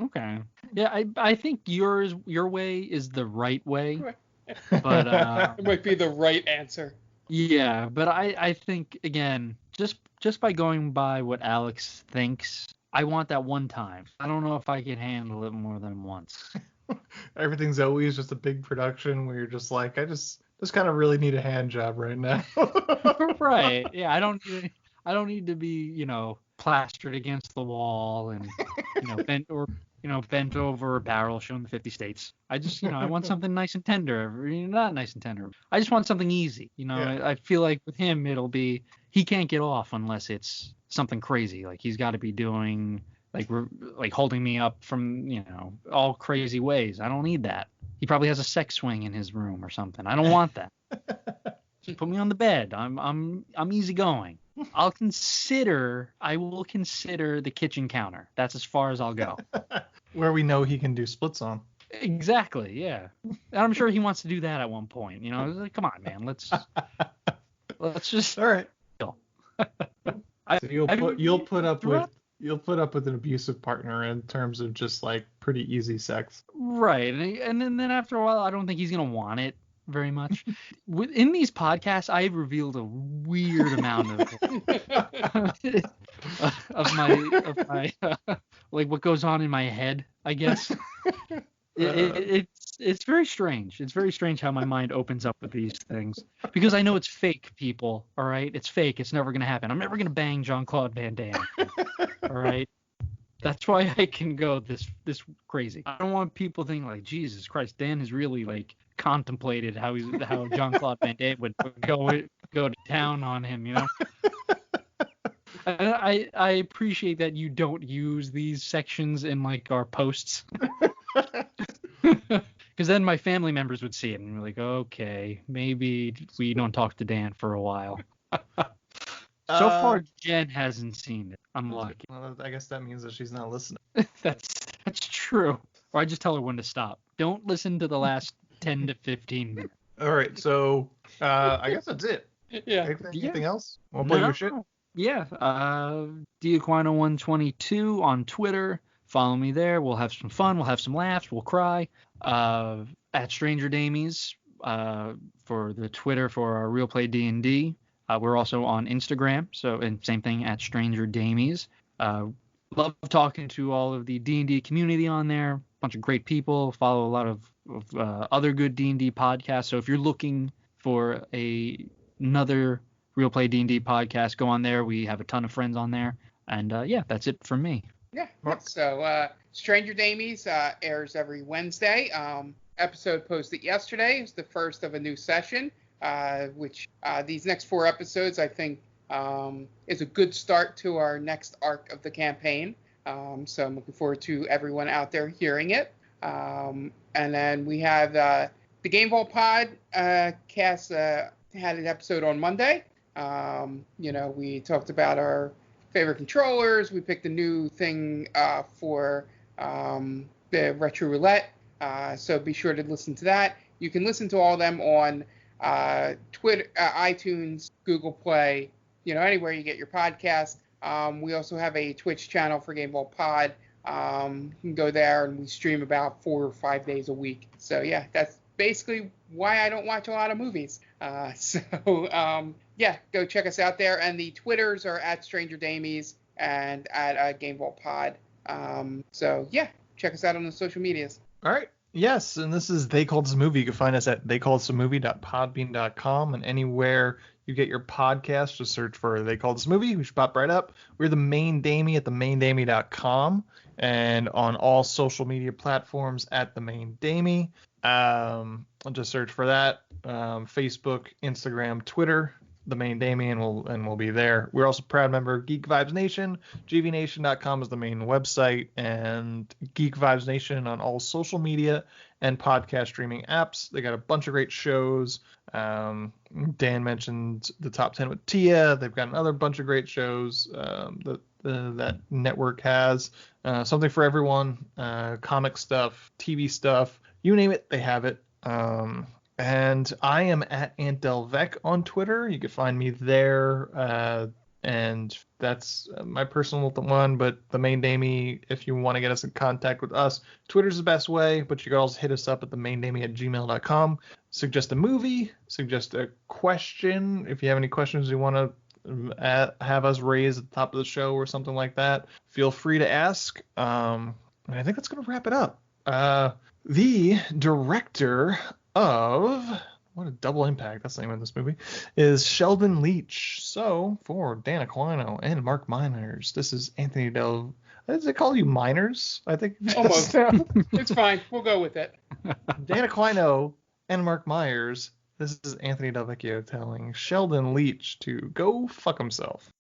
Okay. Yeah, I think your way is the right way. But it might be the right answer. Yeah, but I think again, just by going by what Alex thinks, I want that one time. I don't know if I can handle it more than once. Everything's always just a big production where you're just like, I just kind of really need a hand job right now. Right. Yeah, I don't need to be, plastered against the wall and bent or bent over a barrel showing the 50 states. I just, I want something nice and tender. Not nice and tender. I just want something easy. I feel like with him, it'll be, he can't get off unless it's something crazy. Like he's got to be doing like holding me up from, all crazy ways. I don't need that. He probably has a sex swing in his room or something. I don't want that. Just put me on the bed. I'm easygoing. I will consider the kitchen counter. That's as far as I'll go. Where we know he can do splits on. Exactly, yeah. And I'm sure he wants to do that at one point. Like, come on, man. Let's just. All right. So you'll put up with an abusive partner in terms of just like pretty easy sex. Right, and then after a while, I don't think he's gonna want it very much. In these podcasts, I've revealed a weird amount of my like what goes on in my head, I guess. It's very strange. It's very strange how my mind opens up with these things, because I know it's fake, people. All right, it's fake. It's never gonna happen. I'm never gonna bang Jean-Claude Van Damme. All right. That's why I can go this crazy. I don't want people thinking like, Jesus Christ, Dan has really like contemplated how Jean-Claude Van Damme would go to town on him, I appreciate that you don't use these sections in like our posts. Because then my family members would see it and be like, okay, maybe we don't talk to Dan for a while. So far, Jen hasn't seen it. I'm lucky. Well, I guess that means that she's not listening. That's true. Or I just tell her when to stop. Don't listen to the last 10 to 15 minutes. All right, so I guess that's it. Yeah. Anything else? Want to play your shit? Yeah. Diaquino122 on Twitter. Follow me there. We'll have some fun. We'll have some laughs. We'll cry. At Stranger Damies for the Twitter for our Real Play D&D. We're also on Instagram, and same thing at Stranger Damies. Love talking to all of the D&D community on there. Bunch of great people. Follow a lot of other good D&D podcasts. So if you're looking for another Real Play D&D podcast, go on there. We have a ton of friends on there. And that's it from me. Yeah. So Stranger Damies airs every Wednesday. Episode posted yesterday is the first of a new session. Which these next 4 episodes, I think, is a good start to our next arc of the campaign. So I'm looking forward to everyone out there hearing it. And then we have the Game Vault Pod cast had an episode on Monday. We talked about our favorite controllers. We picked a new thing for the Retro Roulette. So be sure to listen to that. You can listen to all of them on Twitter, iTunes, Google Play, anywhere you get your podcast. We also have a Twitch channel for Game Vault Pod. You can go there, and we stream about 4 or 5 days a week. So yeah, that's basically why I don't watch a lot of movies. Go check us out there. And the Twitters are at Stranger Damies and at Game Vault Pod. Check us out on the social medias. All right. Yes, and this is They Called This a Movie. You can find us at theycalledthisamovie.podbean.com, and anywhere you get your podcast, just search for They Called This a Movie. We should pop right up. We're the Main Damie at themaindamie.com, and on all social media platforms at the Main Damie. I'll just search for that. Facebook, Instagram, Twitter, the Main Damie, and we'll be there. We're also a proud member of Geek Vibes Nation. GVNation.com is the main website, and Geek Vibes Nation on all social media and podcast streaming apps. They got a bunch of great shows. Dan mentioned the Top 10 with Tia. They've got another bunch of great shows that network has. Something for everyone. Comic stuff, TV stuff, you name it, they have it. And I am at AntDelVec on Twitter. You can find me there. And that's my personal one. But the Main Damie, if you want to get us in contact with us, Twitter's the best way. But you can also hit us up at themaindamie@gmail.com. Suggest a movie. Suggest a question. If you have any questions you want to have us raise at the top of the show or something like that, feel free to ask. And I think that's going to wrap it up. The director of what a double impact, that's the name of this movie, is Sheldon Leach. So, for Dan Aquino and Mark Miners, this is Anthony Del... Does it call you Miners? I think. Almost. It's fine. We'll go with it. Dan Aquino and Mark Myers, this is Anthony Del Vecchio telling Sheldon Leach to go fuck himself.